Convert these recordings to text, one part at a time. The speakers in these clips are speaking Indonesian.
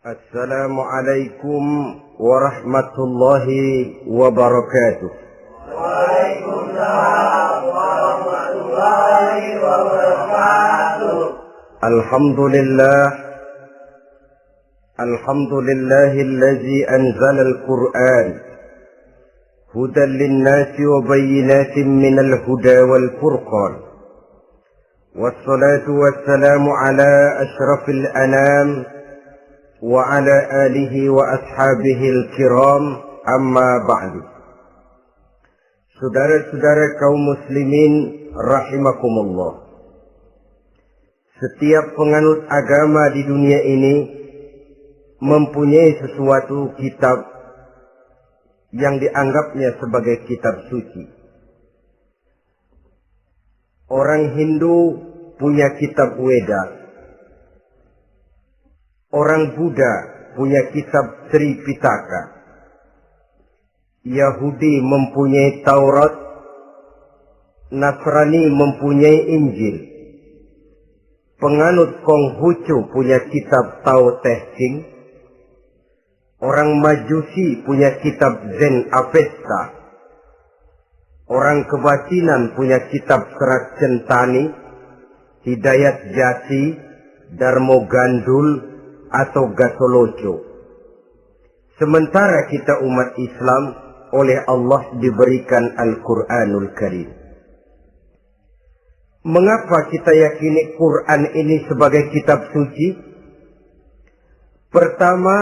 Assalamualaikum warahmatullahi wabarakatuh. Waalaikumsalam warahmatullahi wabarakatuh. Alhamdulillahilladzi anzala al-Qur'an hudan lin-nasi wa bayyinatin minal huda wal furqan. Wassalatu wassalamu ala asyrafil anam wa ala alihi wa ashabihil kiram, amma ba'du. Saudara-saudara kaum muslimin rahimakumullah. Setiap penganut agama di dunia ini mempunyai sesuatu kitab yang dianggapnya sebagai kitab suci. Orang Hindu punya kitab Weda. Orang Buddha punya kitab Sri Pitaka. Yahudi mempunyai Taurat. Nasrani mempunyai Injil. Penganut Konghucu punya kitab Tao Te Ching. Orang Majusi punya kitab Zen Avesta. Orang Kebatinan punya kitab Serat Centani, Hidayat Jati, Darmo Gandul, atau Gasoloco. Sementara kita umat Islam oleh Allah diberikan Al-Quranul Karim. Mengapa kita yakini Quran ini sebagai kitab suci? Pertama,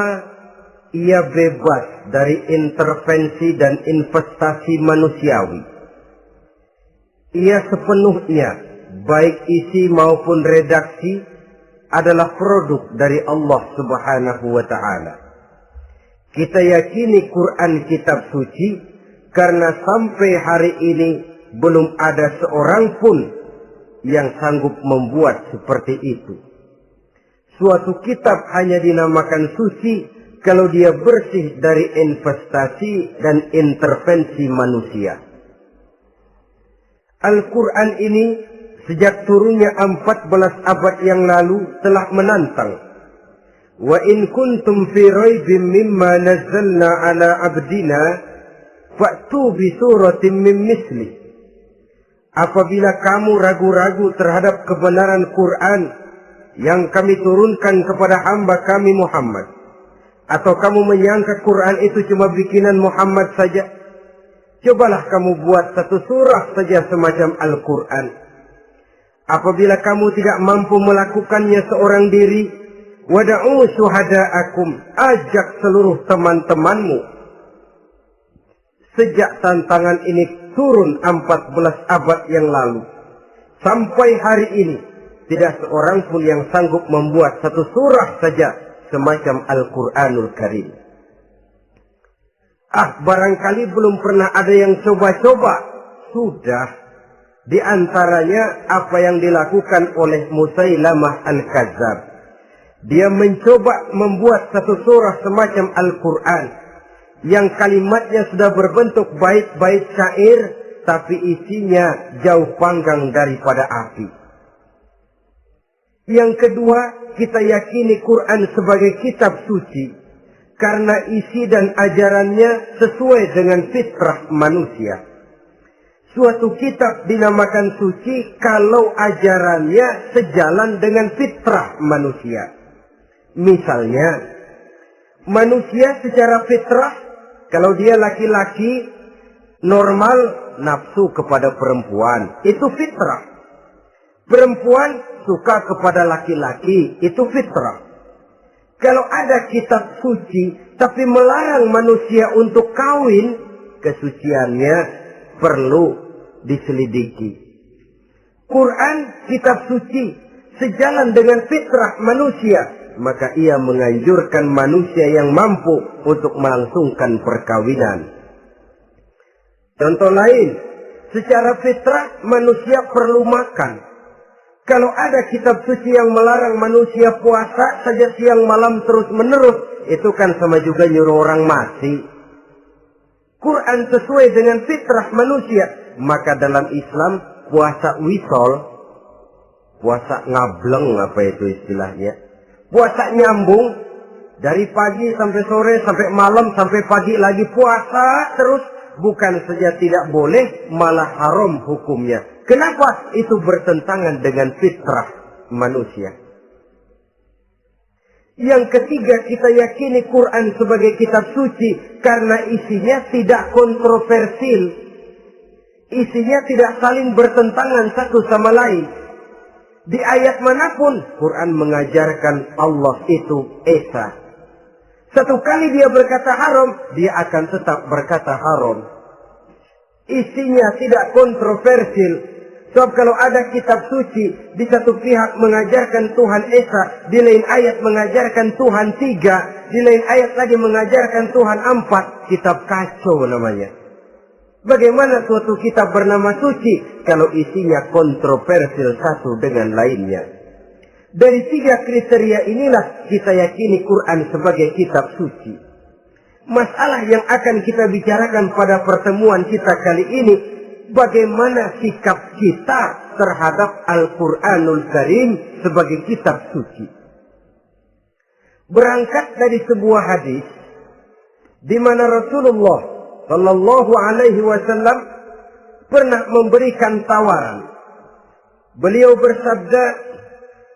ia bebas dari intervensi dan investasi manusiawi. Ia sepenuhnya, baik isi maupun redaksi, adalah produk dari Allah Subhanahu wa ta'ala. Kita yakini Quran kitab suci karena sampai hari ini belum ada seorang pun yang sanggup membuat seperti itu. Suatu kitab hanya dinamakan suci kalau dia bersih dari investasi dan intervensi manusia. Al-Quran ini sejak turunnya 14 abad yang lalu telah menantang. Wa in kuntum fi raibin mimma nazzalna ala abdina fa'tu bi suratin min misli. Apabila kamu ragu-ragu terhadap kebenaran Quran yang kami turunkan kepada hamba kami Muhammad, atau kamu menyangka Quran itu cuma bikinan Muhammad saja, cobalah kamu buat satu surah saja semacam Al-Quran. Apabila kamu tidak mampu melakukannya seorang diri, wada'u syuhada'akum, ajak seluruh teman-temanmu. Sejak tantangan ini turun 14 abad yang lalu, sampai hari ini, tidak seorang pun yang sanggup membuat satu surah saja semacam Al-Quranul Karim. Barangkali belum pernah ada yang coba-coba. Sudah. Di antaranya apa yang dilakukan oleh Musailamah Al-Kadzab. Dia mencoba membuat satu surah semacam Al-Quran yang kalimatnya sudah berbentuk bait-bait syair, tapi isinya jauh panggang daripada api. Yang kedua, kita yakini Quran sebagai kitab suci karena isi dan ajarannya sesuai dengan fitrah manusia. Suatu kitab dinamakan suci kalau ajarannya sejalan dengan fitrah manusia. Misalnya, manusia secara fitrah, kalau dia laki-laki, normal nafsu kepada perempuan, itu fitrah. Perempuan suka kepada laki-laki, itu fitrah. Kalau ada kitab suci, tapi melarang manusia untuk kawin, kesuciannya perlu diselidiki. Quran kitab suci sejalan dengan fitrah manusia, maka ia menganjurkan manusia yang mampu untuk melangsungkan perkawinan. Contoh lain, secara fitrah manusia perlu makan. Kalau ada kitab suci yang melarang manusia puasa saja siang malam terus menerus, itu kan sama juga nyuruh orang mati. Quran sesuai dengan fitrah manusia. Maka dalam Islam puasa wisol, puasa ngableng apa itu istilahnya, puasa nyambung, Dari pagi sampai sore, sampai malam, sampai pagi lagi puasa terus. Bukan saja tidak boleh, malah haram hukumnya. Kenapa? Itu bertentangan dengan fitrah manusia. Yang ketiga, kita yakini Quran sebagai kitab suci karena isinya tidak kontroversial. Isinya tidak saling bertentangan satu sama lain. Di ayat manapun, Quran mengajarkan Allah itu Esa. Satu kali dia berkata haram, dia akan tetap berkata haram. Isinya tidak kontroversial. Sebab kalau ada kitab suci, di satu pihak mengajarkan Tuhan Esa, di lain ayat mengajarkan Tuhan 3, di lain ayat lagi mengajarkan Tuhan 4, kitab kacau namanya. Bagaimana suatu kitab bernama suci kalau isinya kontroversial satu dengan lainnya? Dari 3 kriteria inilah kita yakini Quran sebagai kitab suci. Masalah yang akan kita bicarakan pada pertemuan kita kali ini, bagaimana sikap kita terhadap Al-Quranul Karim sebagai kitab suci. Berangkat dari sebuah hadis di mana Rasulullah Sallallahu Alaihi Wasallam pernah memberikan tawaran. Beliau bersabda,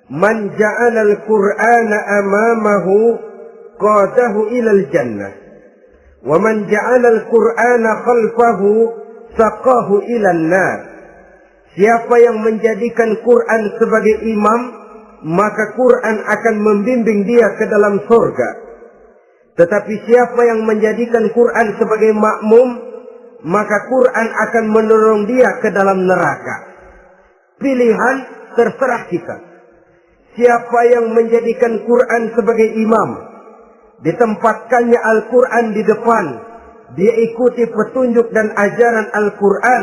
"Man ja'ala al-Qur'ana amamahu qadahu ilal jannah, wa man ja'ala al-Qur'ana khalfahu saqahu ilan nar." Siapa yang menjadikan Quran sebagai imam, maka Quran akan membimbing dia ke dalam surga. Tetapi siapa yang menjadikan Quran sebagai makmum, maka Quran akan mendorong dia ke dalam neraka. Pilihan terserah kita. Siapa yang menjadikan Quran sebagai imam, ditempatkannya Al-Quran di depan, dia ikuti petunjuk dan ajaran Al-Quran,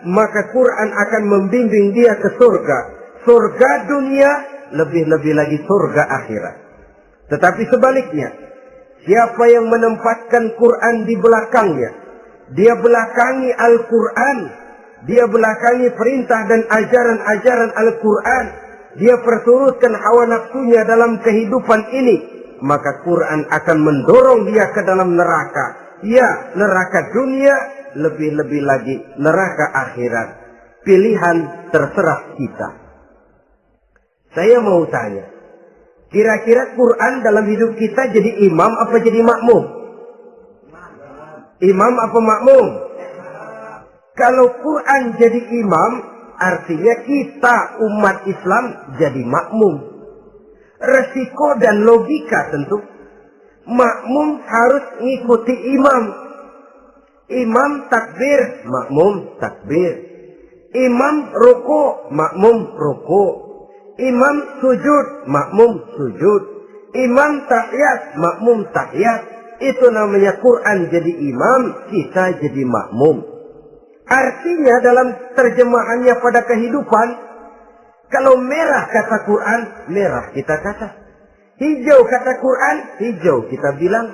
maka Quran akan membimbing dia ke surga. Surga dunia, lebih-lebih lagi surga akhirat. Tetapi sebaliknya, siapa yang menempatkan Quran di belakangnya, dia belakangi Al-Quran, dia belakangi perintah dan ajaran-ajaran Al-Quran, dia perturutkan hawa nafsunya dalam kehidupan ini, maka Quran akan mendorong dia ke dalam neraka. Ya, neraka dunia, lebih-lebih lagi neraka akhirat. Pilihan terserah kita. Saya mau tanya, kira-kira Quran dalam hidup kita jadi imam apa jadi makmum? Imam apa makmum? Kalau Quran jadi imam, artinya kita umat Islam jadi makmum. Resiko dan logika tentu. Makmum harus ngikuti imam. Imam takbir, makmum takbir. Imam ruku, makmum ruku. Imam sujud, makmum sujud. Imam tahiyat, makmum tahiyat. Itu namanya Quran jadi imam, kita jadi makmum. Artinya dalam terjemahannya pada kehidupan, kalau merah kata Quran, merah kita kata. Hijau kata Quran, hijau kita bilang.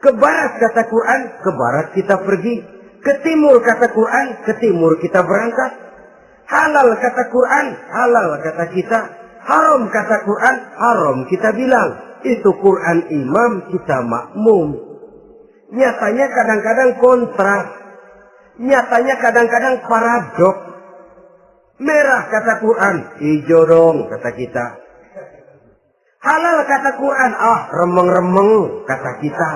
Ke barat kata Quran, ke barat kita pergi. Ke timur kata Quran, ke timur kita berangkat. Halal kata Quran, halal kata kita. Haram kata Quran, haram kita bilang. Itu Quran imam, kita makmum. Nyatanya kadang-kadang kontras. Nyatanya kadang-kadang paradok. Merah kata Quran, hijau dong kata kita. Halal kata Quran, remeng-remeng kata kita.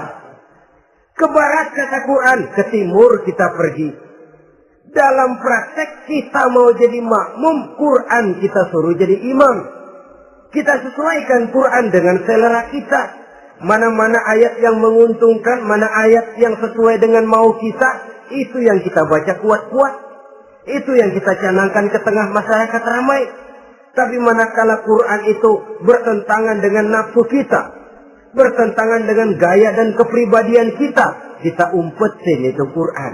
Ke barat kata Quran, ke timur kita pergi. Dalam praktek kita mau jadi makmum, Quran kita suruh jadi imam. Kita sesuaikan Quran dengan selera kita. Mana-mana ayat yang menguntungkan, mana ayat yang sesuai dengan mau kita, itu yang kita baca kuat-kuat. Itu yang kita canangkan ke tengah masyarakat ramai. Tapi manakala Quran itu bertentangan dengan nafsu kita, bertentangan dengan gaya dan kepribadian kita, kita umpetin itu Quran.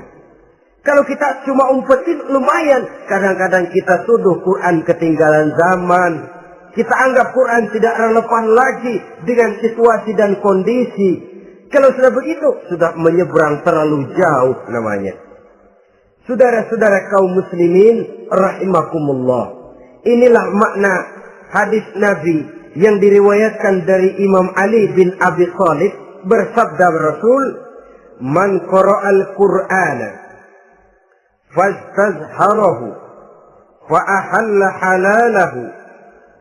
Kalau kita cuma umpetin lumayan, kadang-kadang kita tuduh Quran ketinggalan zaman. Kita anggap Quran tidak relevan lagi dengan situasi dan kondisi. Kalau sudah begitu, sudah menyeberang terlalu jauh namanya. Saudara-saudara kaum muslimin rahimakumullah. Inilah makna hadis Nabi yang diriwayatkan dari Imam Ali bin Abi Thalib, bersabda Rasul, "Man qara'al Qur'ana fastazharahu fa ahalla halalahu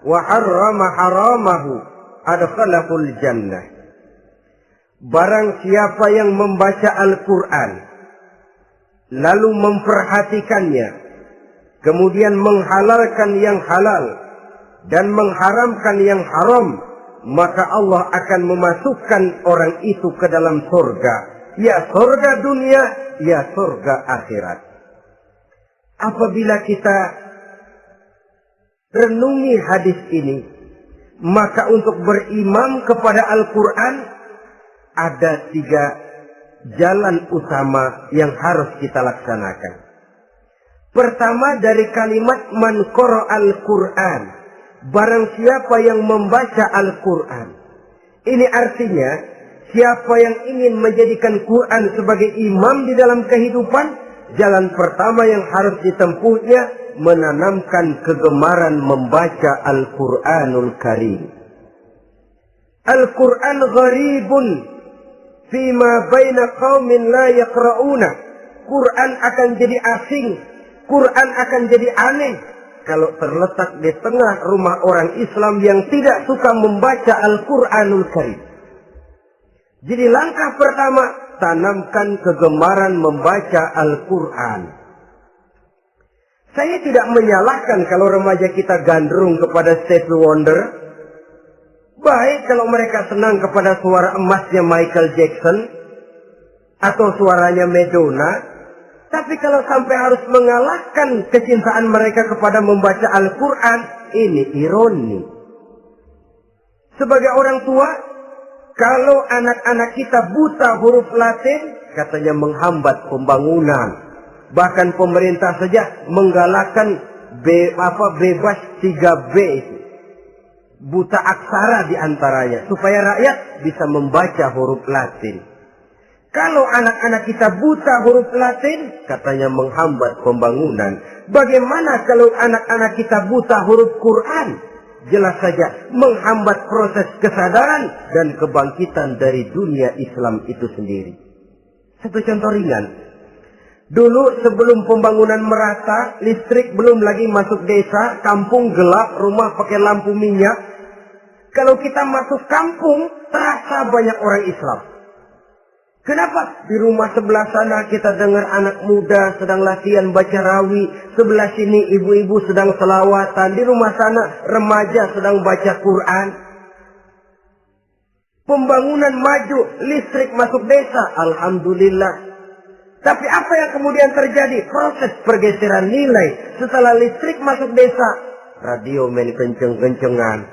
wa harrama haramahu adkhalahul jannah." Barang siapa yang membaca Al-Quran lalu memperhatikannya, kemudian menghalalkan yang halal dan mengharamkan yang haram, maka Allah akan memasukkan orang itu ke dalam surga. Ya surga dunia, ya surga akhirat. Apabila kita renungi hadis ini, maka untuk berimam kepada Al-Quran ada 3 jalan utama yang harus kita laksanakan. Pertama, dari kalimat man qara'al Qur'an, barang siapa yang membaca Al-Quran. Ini artinya siapa yang ingin menjadikan Quran sebagai imam di dalam kehidupan, jalan pertama yang harus ditempuhnya menanamkan kegemaran membaca Al-Quranul Karim. Al-Quran gharibun fima baina qaumin la yaqra'una. Quran akan jadi asing, Quran akan jadi aneh kalau terletak di tengah rumah orang Islam yang tidak suka membaca Al-Quranul Karim. Jadi langkah pertama, tanamkan kegemaran membaca Al-Quran. Saya tidak menyalahkan kalau remaja kita gandrung kepada Stevie Wonder. Baik kalau mereka senang kepada suara emasnya Michael Jackson atau suaranya Madonna. Tapi kalau sampai harus mengalahkan kecintaan mereka kepada membaca Al-Quran, ini ironi. Sebagai orang tua, kalau anak-anak kita buta huruf Latin, katanya menghambat pembangunan. Bahkan pemerintah saja menggalakkan bebas 3B itu. Buta aksara diantaranya, supaya rakyat bisa membaca huruf Latin. Kalau anak-anak kita buta huruf Latin, katanya menghambat pembangunan. Bagaimana kalau anak-anak kita buta huruf Quran? Jelas saja menghambat proses kesadaran dan kebangkitan dari dunia Islam itu sendiri. Satu contoh ringan. Dulu sebelum pembangunan merata, listrik belum lagi masuk desa, kampung gelap, rumah pakai lampu minyak. Kalau kita masuk kampung, terasa banyak orang Islam. Kenapa? Di rumah sebelah sana kita dengar anak muda sedang latihan baca rawi. Sebelah sini ibu-ibu sedang selawatan. Di rumah sana remaja sedang baca Quran. Pembangunan maju, listrik masuk desa. Alhamdulillah. Tapi apa yang kemudian terjadi? Proses pergeseran nilai. Setelah listrik masuk desa, radio main kenceng-kencengan.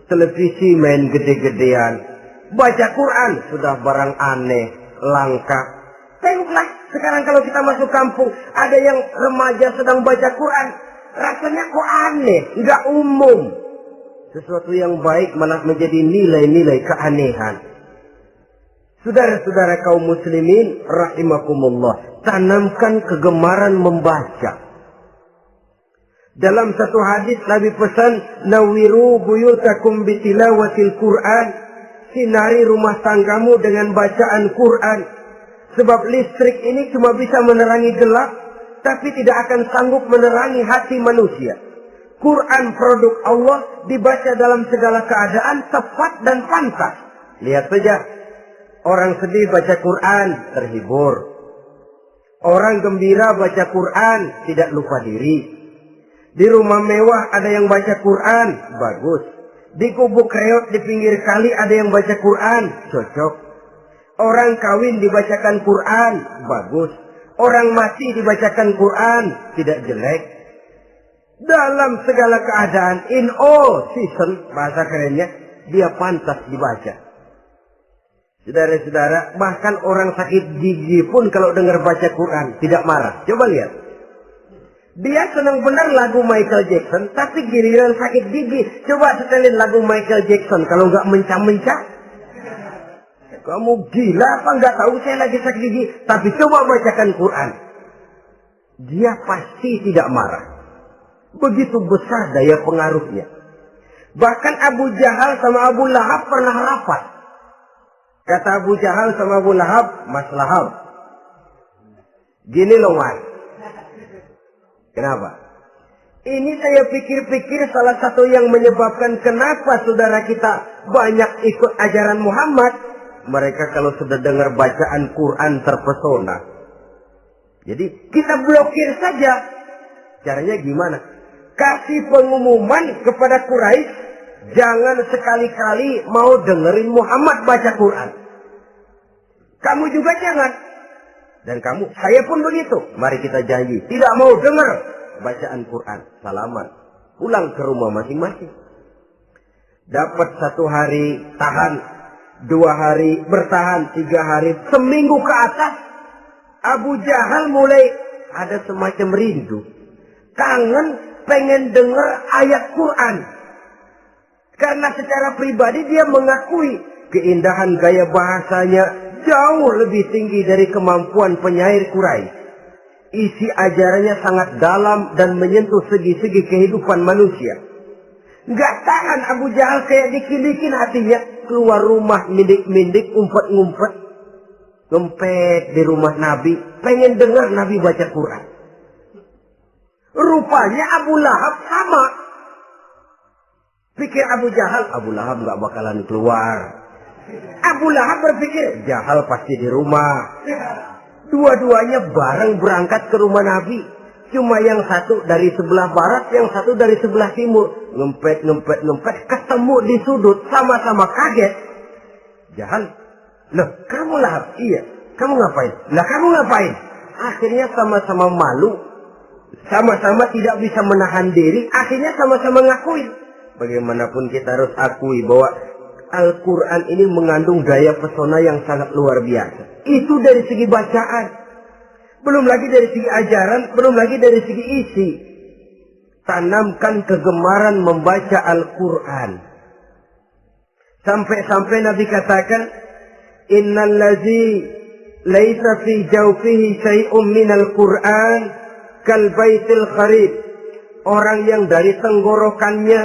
Televisi main gede-gedean. Baca Quran sudah barang aneh, langka. Tengoklah sekarang kalau kita masuk kampung, ada yang remaja sedang baca Quran. Rasanya kok aneh, nggak umum. Sesuatu yang baik malah menjadi nilai-nilai keanehan. Saudara-saudara kaum muslimin rahimakumullah, tanamkan kegemaran membaca. Dalam satu hadis Nabi pesan, nawiru buyutakum bitilawatil Quran. Sinari rumah tanggamu dengan bacaan Quran. Sebab listrik ini cuma bisa menerangi gelap, tapi tidak akan sanggup menerangi hati manusia. Quran produk Allah dibaca dalam segala keadaan, tepat dan pantas. Lihat saja, orang sedih baca Quran, terhibur. Orang gembira baca Quran, tidak lupa diri. Di rumah mewah ada yang baca Quran, bagus. Di gubuk reot di pinggir kali ada yang baca Quran, cocok. Orang kawin dibacakan Quran, bagus. Orang mati dibacakan Quran, tidak jelek. Dalam segala keadaan, in all season, bahasa kerennya, dia pantas dibaca. Saudara-saudara, bahkan orang sakit gigi pun kalau dengar baca Quran, tidak marah. Coba lihat. Dia senang benar lagu Michael Jackson, tapi giliran sakit gigi. Coba setelin lagu Michael Jackson, kalau nggak mencah-mencah. Kamu gila apa nggak tahu saya lagi sakit gigi? Tapi coba bacakan Quran. Dia pasti tidak marah. Begitu besar daya pengaruhnya. Bahkan Abu Jahal sama Abu Lahab pernah rapat. Kata Abu Jahal sama Abu Lahab, Mas Lahab, gini loh Mas. Kenapa? Ini saya pikir-pikir salah satu yang menyebabkan kenapa saudara kita banyak ikut ajaran Muhammad. Mereka kalau sudah dengar bacaan Quran terpesona. Jadi kita blokir saja. Caranya gimana? Kasih pengumuman kepada Quraisy, jangan sekali-kali mau dengerin Muhammad baca Quran. Kamu juga jangan. Dan kamu, saya pun begitu. Mari kita janji, tidak mau dengar bacaan Quran. Salaman. Pulang ke rumah masing-masing. Dapat 1 hari tahan, 2 hari bertahan, 3 hari, seminggu ke atas. Abu Jahal mulai ada semacam rindu. Kangen pengen dengar ayat Quran. Karena secara pribadi dia mengakui keindahan gaya bahasanya jauh lebih tinggi dari kemampuan penyair Quraisy. Isi ajarannya sangat dalam dan menyentuh segi-segi kehidupan manusia. Nggak tahan Abu Jahal kayak dikilikin hatinya. Keluar rumah mindik-mindik, ngumpet-ngumpet. Ngempet di rumah Nabi. Pengen dengar Nabi baca Quran. Rupanya Abu Lahab sama. Pikir Abu Jahal, Abu Lahab nggak bakalan keluar. Abu Lahab berpikir, Jahal pasti di rumah. Dua-duanya bareng berangkat ke rumah Nabi. Cuma yang satu dari sebelah barat, yang satu dari sebelah timur. Ngempet, ketemu di sudut, sama-sama kaget. Jahal, loh kamu Lahab? Iya, kamu ngapain? Lah kamu ngapain? Akhirnya sama-sama malu, sama-sama tidak bisa menahan diri, akhirnya sama-sama ngakuin. Bagaimanapun kita harus akui bahwa Al-Quran ini mengandung daya pesona yang sangat luar biasa. Itu dari segi bacaan. Belum lagi dari segi ajaran, belum lagi dari segi isi. Tanamkan kegemaran membaca Al-Quran. Sampai-sampai Nabi katakan, Innal ladzi laisa fi jawfihi syai'un minal Quran kal baitil kharib. Orang yang dari tenggorokannya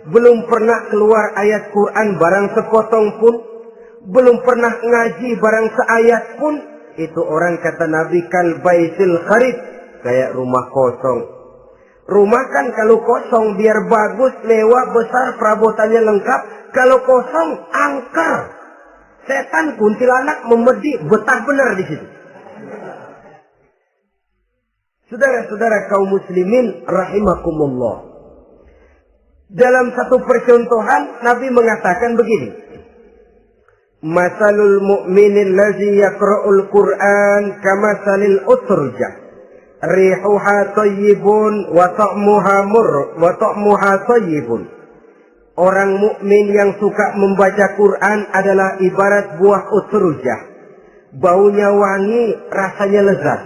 belum pernah keluar ayat Quran barang sepotong pun, belum pernah ngaji barang seayat pun, itu orang kata Nabi kal baitil kharib, kayak rumah kosong. Rumah kan kalau kosong biar bagus, mewah, besar, perabotannya lengkap. Kalau kosong, angker. Setan kuntilanak memedi, betah benar di situ. Saudara-saudara kaum muslimin rahimakumullah. Dalam satu percontohan Nabi mengatakan begini. Masalul mu'minil ladzi yaqra'ul Qur'an kamasalil utrujah. Rihuha thayyibun wa ta'muha murr wa ta'muha thayyibun. Orang mukmin yang suka membaca Quran adalah ibarat buah utrujah. Baunya wangi, rasanya lezat.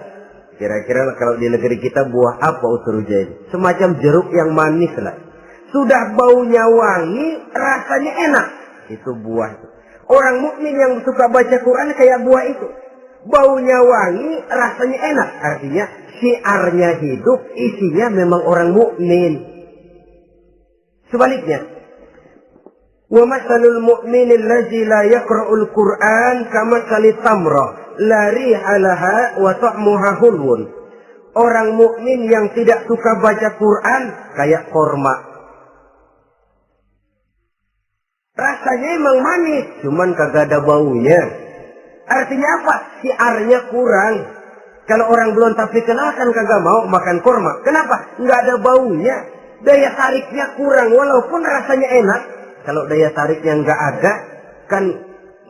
Kira-kira kalau di negeri kita buah apa utrujah ini? Semacam jeruk yang manis lah. Sudah baunya wangi, rasanya enak. Itu buah itu. Orang mukmin yang suka baca Quran kayak buah itu. Baunya wangi, rasanya enak. Artinya syiarnya hidup, isinya memang orang mukmin. Sebaliknya, wa masalul mu'minil ladzi la yaqra'ul Qur'an kamasalit tamrah la riha laha wa ta'muha hulwun. Orang mukmin yang tidak suka baca Quran kayak korma. Rasanya emang manis, cuman kagak ada baunya. Artinya apa? Syiarnya kurang. Kalau orang belum tapi kenal kan kagak mau makan korma. Kenapa? Nggak ada baunya. Daya tariknya kurang, walaupun rasanya enak. Kalau daya tariknya nggak ada, kan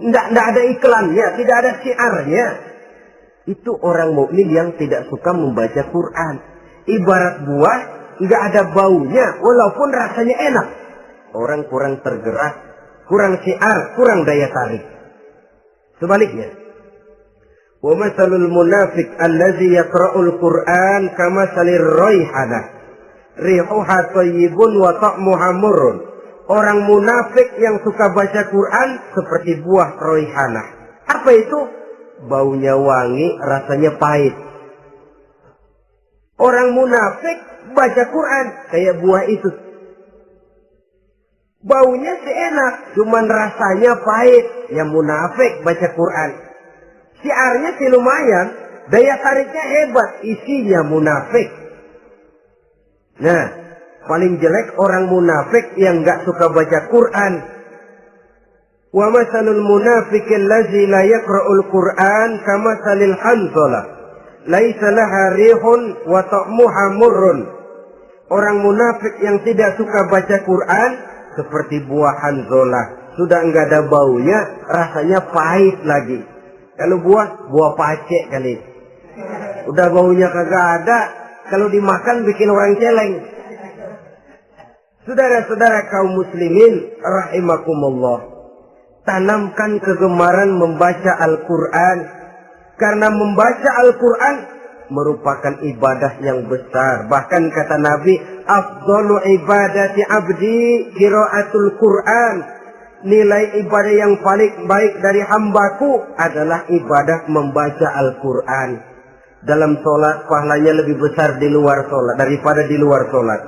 nggak ada iklannya, tidak ada syiarnya. Itu orang mukmin yang tidak suka membaca Quran. Ibarat buah, nggak ada baunya, walaupun rasanya enak. Orang kurang tergerak, kurang syiar, kurang daya tarik. Sebaliknya, wa masalul munafiq allazi yaqra'ul Qur'an kamasalir raihanah rihuha thayyibun wa ta'muha murrun. Orang munafik yang suka baca Quran seperti buah raihanah. Apa itu? Baunya wangi, rasanya pahit. Orang munafik baca Quran kayak buah itu. Baunya sih enak, cuman rasanya pahit. Ya munafik baca Quran. Syiarnya sih lumayan, daya tariknya hebat, isinya munafik. Nah, paling jelek orang munafik yang gak suka baca Quran. Wa masalul munafiqil ladzi la yaqra'ul Qur'an kamasalil hanzalah laisa laha rihun wa ta'muha murrun. Orang munafik yang tidak suka baca Quran seperti buah hanzalah, sudah enggak ada baunya, rasanya pahit lagi. Kalau buah pacek kali. Udah baunya kagak ada, kalau dimakan bikin orang celeng. Saudara-saudara kaum muslimin rahimakumullah, tanamkan kegemaran membaca Al-Qur'an, karena membaca Al-Qur'an merupakan ibadah yang besar. Bahkan kata Nabi, afdalu ibadati abdi qiraatul Qur'an. Nilai ibadah yang paling baik dari hambaku adalah ibadah membaca Al-Qur'an. Dalam sholat pahalanya lebih besar di luar sholat daripada di luar sholat.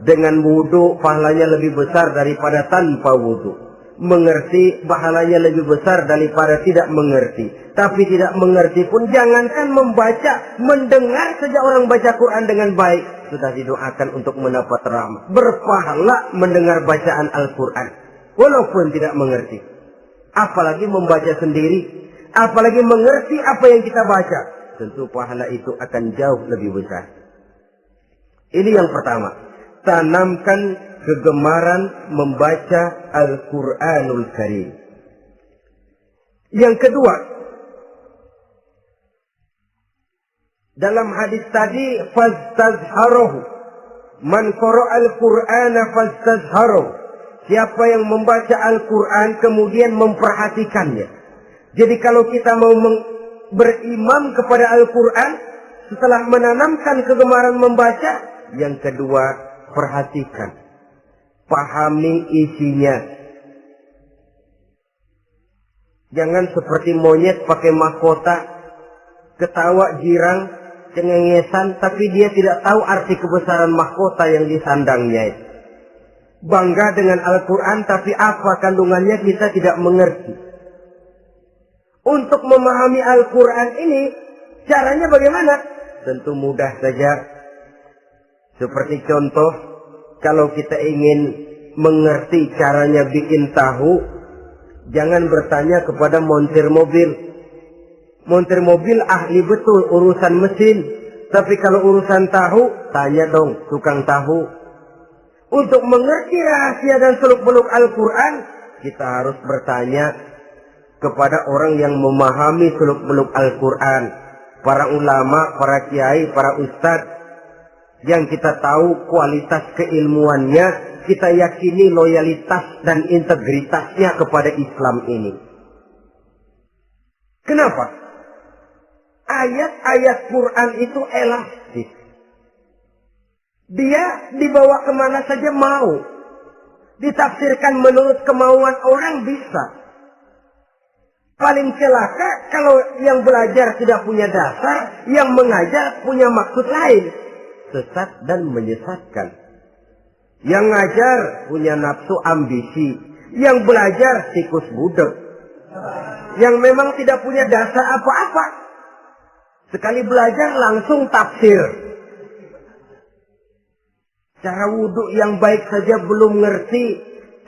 Dengan wudu pahalanya lebih besar daripada tanpa wudu. Mengerti pahalanya lebih besar daripada tidak mengerti. Tapi tidak mengerti pun jangankan membaca, mendengar saja orang baca Quran dengan baik sudah didoakan untuk mendapat rahmat. Berpahala mendengar bacaan Al-Quran walaupun tidak mengerti. Apalagi membaca sendiri, apalagi mengerti apa yang kita baca, tentu pahala itu akan jauh lebih besar. Ini yang pertama, tanamkan kegemaran membaca Al-Quranul Karim. Yang kedua, dalam hadis tadi, fastazharuhu, man qara'al Qur'ana fastazharuhu. Siapa yang membaca Al-Quran kemudian memperhatikannya. Jadi kalau kita mau berimam kepada Al-Quran, setelah menanamkan kegemaran membaca, yang kedua, perhatikan, pahami isinya. Jangan seperti monyet pakai mahkota, ketawa girang, cengengesan, tapi dia tidak tahu arti kebesaran mahkota yang disandangnya itu. Bangga dengan Al-Quran, tapi apa kandungannya kita tidak mengerti. Untuk memahami Al-Quran ini, caranya bagaimana? Tentu mudah saja. Seperti contoh, kalau kita ingin mengerti caranya bikin tahu, jangan bertanya kepada montir mobil. Montir mobil ahli betul urusan mesin. Tapi kalau urusan tahu, tanya dong tukang tahu. Untuk mengerti rahasia dan seluk-beluk Al-Quran, kita harus bertanya kepada orang yang memahami seluk-beluk Al-Quran. Para ulama, para kiai, para ustadz, yang kita tahu kualitas keilmuannya, kita yakini loyalitas dan integritasnya kepada Islam ini. Kenapa? Ayat-ayat Quran itu elastis. Dia dibawa kemana saja mau. Ditafsirkan menurut kemauan orang bisa. Paling celaka kalau yang belajar tidak punya dasar, yang mengajar punya maksud lain. Sesat dan menyesatkan. Yang ngajar punya nafsu ambisi. Yang belajar tikus budek. Yang memang tidak punya dasar apa-apa. Sekali belajar langsung tafsir. Cara wudhu yang baik saja belum ngerti.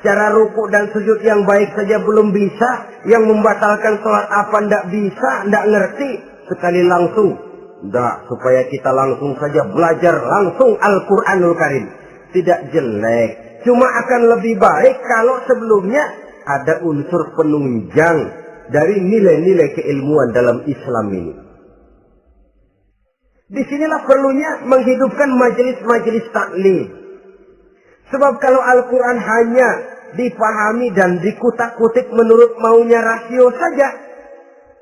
Cara rukuk dan sujud yang baik saja belum bisa. Yang membatalkan sholat apa ndak bisa, ndak ngerti. Sekali langsung. Ndak, supaya kita langsung saja belajar langsung Al-Quranul Karim. Tidak jelek. Cuma akan lebih baik kalau sebelumnya ada unsur penunjang dari nilai-nilai keilmuan dalam Islam ini. Disinilah perlunya menghidupkan majelis-majelis taklim. Sebab kalau Al-Quran hanya dipahami dan dikutak-kutik menurut maunya rasio saja,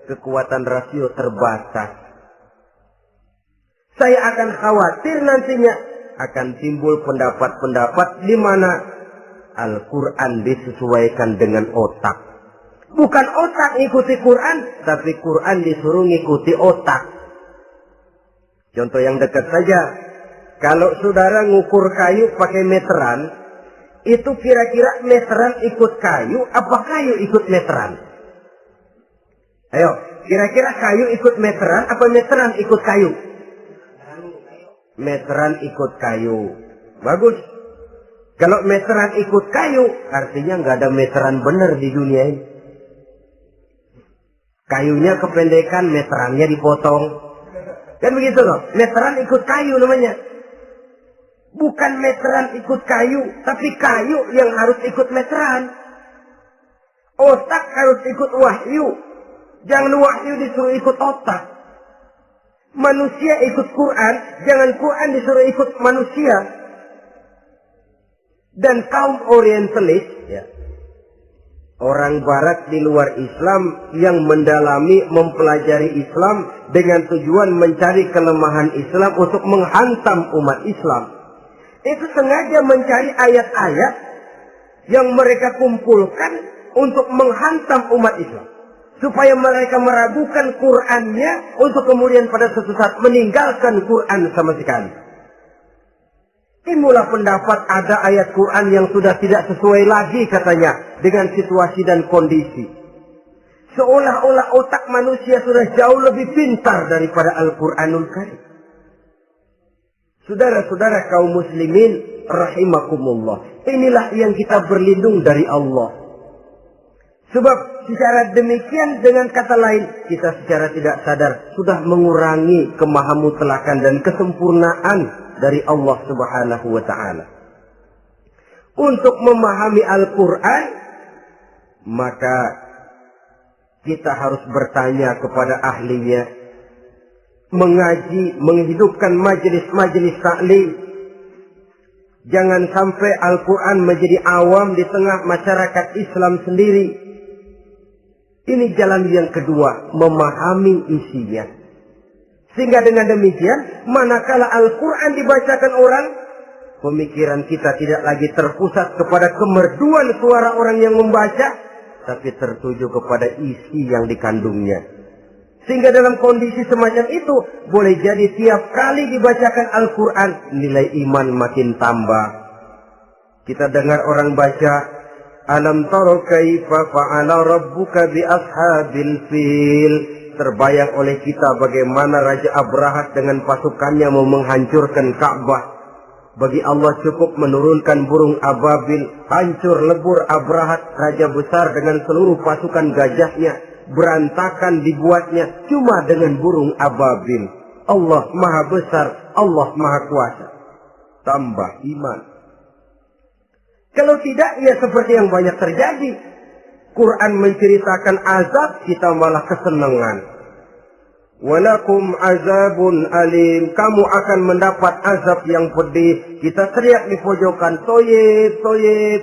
kekuatan rasio terbatas. Saya akan khawatir nantinya akan timbul pendapat-pendapat di mana Al-Quran disesuaikan dengan otak. Bukan otak ikuti Quran, tapi Quran disuruh ngikuti otak. Contoh yang dekat saja, kalau saudara ngukur kayu pakai meteran, itu kira-kira meteran ikut kayu, apa kayu ikut meteran? Ayo, kira-kira kayu ikut meteran, apa meteran ikut kayu? Meteran ikut kayu. Bagus. Kalau meteran ikut kayu, artinya nggak ada meteran benar di dunia ini. Kayunya kependekan, meterannya dipotong. Kan begitu loh. Meteran ikut kayu namanya. Bukan meteran ikut kayu, tapi kayu yang harus ikut meteran. Otak harus ikut wahyu. Jangan wahyu disuruh ikut otak. Manusia ikut Quran, jangan Quran disuruh ikut manusia. Dan kaum orientalis, ya, orang barat di luar Islam yang mendalami, mempelajari Islam dengan tujuan mencari kelemahan Islam untuk menghantam umat Islam. Itu sengaja mencari ayat-ayat yang mereka kumpulkan untuk menghantam umat Islam. Supaya mereka meragukan Qur'annya untuk kemudian pada suatu saat meninggalkan Qur'an sama sekali. Timbullah pendapat ada ayat Qur'an yang sudah tidak sesuai lagi katanya dengan situasi dan kondisi. Seolah-olah otak manusia sudah jauh lebih pintar daripada Al-Qur'anul Karim. Saudara-saudara kaum muslimin rahimakumullah. Inilah yang kita berlindung dari Allah. Sebab secara demikian dengan kata lain kita secara tidak sadar sudah mengurangi kemahamutlakan dan kesempurnaan dari Allah Subhanahu wa taala. Untuk memahami Al-Qur'an maka kita harus bertanya kepada ahlinya, mengaji, menghidupkan majelis-majelis taklim. Jangan sampai Al-Quran menjadi awam di tengah masyarakat Islam sendiri. Ini jalan yang kedua, memahami isinya. Sehingga dengan demikian, manakala Al-Quran dibacakan orang, pemikiran kita tidak lagi terpusat kepada kemerduan suara orang yang membaca, tapi tertuju kepada isi yang dikandungnya. Sehingga dalam kondisi semacam itu, boleh jadi tiap kali dibacakan Al-Quran, nilai iman makin tambah. Kita dengar orang baca, Alam taro kaifa fa'ala rabbuka bi ashabil fil. Terbayang oleh kita bagaimana Raja Abrahat dengan pasukannya mau menghancurkan Ka'bah. Bagi Allah cukup menurunkan burung ababil, hancur lebur Abrahat, raja besar dengan seluruh pasukan gajahnya. Berantakan dibuatnya cuma dengan burung ababil. Allah maha besar, Allah maha kuasa. Tambah iman. Kalau tidak, ya seperti yang banyak terjadi. Quran menceritakan azab, kita malah kesenangan. Walakum azabun alim. Kamu akan mendapat azab yang pedih. Kita teriak di pojokan, toyib, toyib.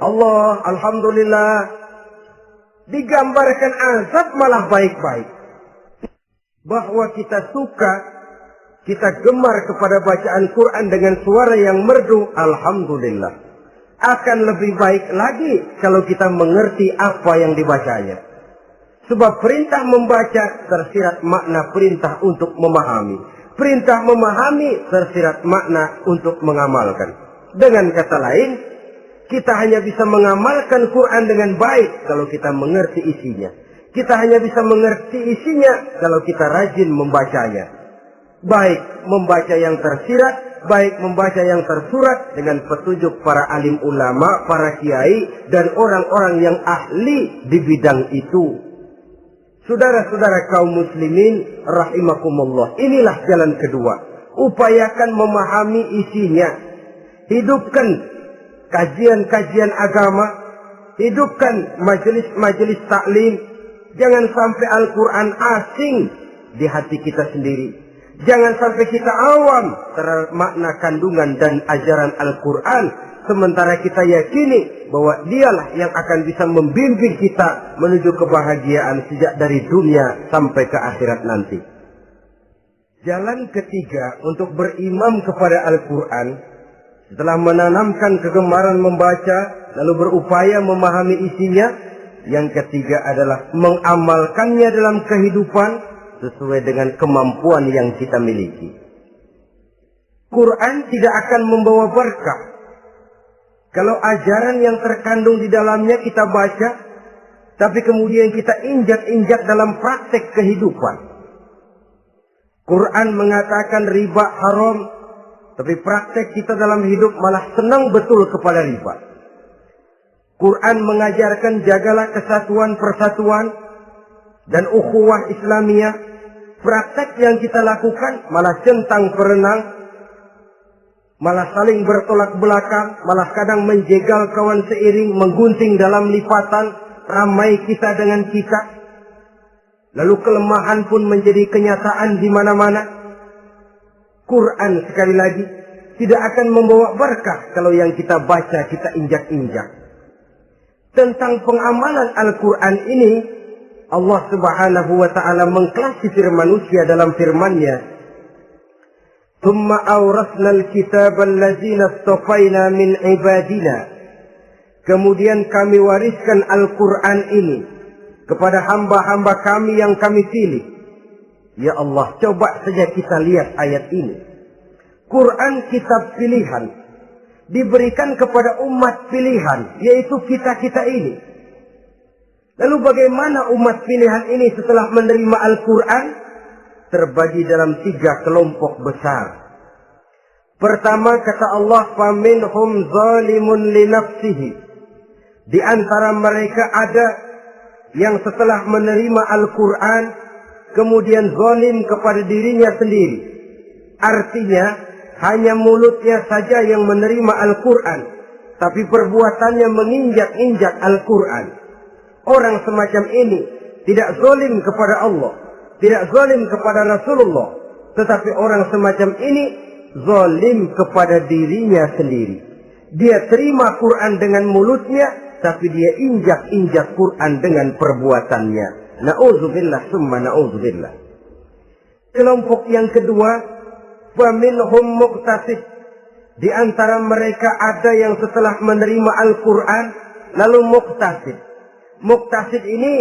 Allah, alhamdulillah. Digambarkan azab malah baik-baik. Bahwa kita suka, kita gemar kepada bacaan Quran dengan suara yang merdu, alhamdulillah. Akan lebih baik lagi kalau kita mengerti apa yang dibacanya. Sebab perintah membaca tersirat makna perintah untuk memahami. Perintah memahami tersirat makna untuk mengamalkan. Dengan kata lain, kita hanya bisa mengamalkan Quran dengan baik kalau kita mengerti isinya. Kita hanya bisa mengerti isinya kalau kita rajin membacanya. Baik membaca yang tersirat, baik membaca yang tersurat dengan petunjuk para alim ulama, para kiai, dan orang-orang yang ahli di bidang itu. Saudara-saudara kaum muslimin rahimakumullah, inilah jalan kedua. Upayakan memahami isinya. Hidupkan kajian-kajian agama. Hidupkan majelis-majelis taklim. Jangan sampai Al-Quran asing di hati kita sendiri. Jangan sampai kita awam terhadap makna kandungan dan ajaran Al-Quran. Sementara kita yakini bahwa dialah yang akan bisa membimbing kita menuju kebahagiaan sejak dari dunia sampai ke akhirat nanti. Jalan ketiga untuk berimam kepada Al-Quran, setelah menanamkan kegemaran membaca, lalu berupaya memahami isinya, yang ketiga adalah mengamalkannya dalam kehidupan sesuai dengan kemampuan yang kita miliki. Quran tidak akan membawa berkah Kalau ajaran yang terkandung di dalamnya kita baca, tapi kemudian kita injak-injak dalam praktek kehidupan. Quran mengatakan riba haram, tapi praktek kita dalam hidup malah senang betul kepada riba. Quran mengajarkan jagalah kesatuan persatuan dan ukhuwah Islamiyah. Praktek yang kita lakukan malah centang perenang, malah saling bertolak belakang, malah kadang menjegal kawan seiring, menggunting dalam lipatan, ramai kita dengan kita. Lalu kelemahan pun menjadi kenyataan di mana-mana. Quran sekali lagi tidak akan membawa berkah kalau yang kita baca kita injak-injak. Tentang pengamalan Al-Quran ini, Allah Subhanahu wa ta'ala mengklasifikasi manusia dalam firman-Nya. ثم أورثنا الكتاب الذين اصطفينا من عبادنا. Kemudian kami wariskan Al-Quran ini kepada hamba-hamba kami yang kami pilih. Ya Allah, coba saja kita lihat ayat ini. Quran kitab pilihan, diberikan kepada umat pilihan, yaitu kita-kita ini. Lalu bagaimana umat pilihan ini setelah menerima Al-Quran? Terbagi dalam 3 kelompok besar. Pertama kata Allah, faminhum zalimun li nafsihi. Di antara mereka ada yang setelah menerima Al-Quran kemudian zalim kepada dirinya sendiri. Artinya hanya mulutnya saja yang menerima Al-Quran, tapi perbuatannya menginjak-injak Al-Quran. Orang semacam ini tidak zalim kepada Allah, tidak zalim kepada Rasulullah, tetapi orang semacam ini zalim kepada dirinya sendiri. Dia terima Quran dengan mulutnya, tapi dia injak-injak Quran dengan perbuatannya. Na'udzubillah summa na'udzubillah. Kelompok yang kedua, faminhum muqtasid. Di antara mereka ada yang setelah menerima Al-Quran lalu muqtasid. Muqtasid ini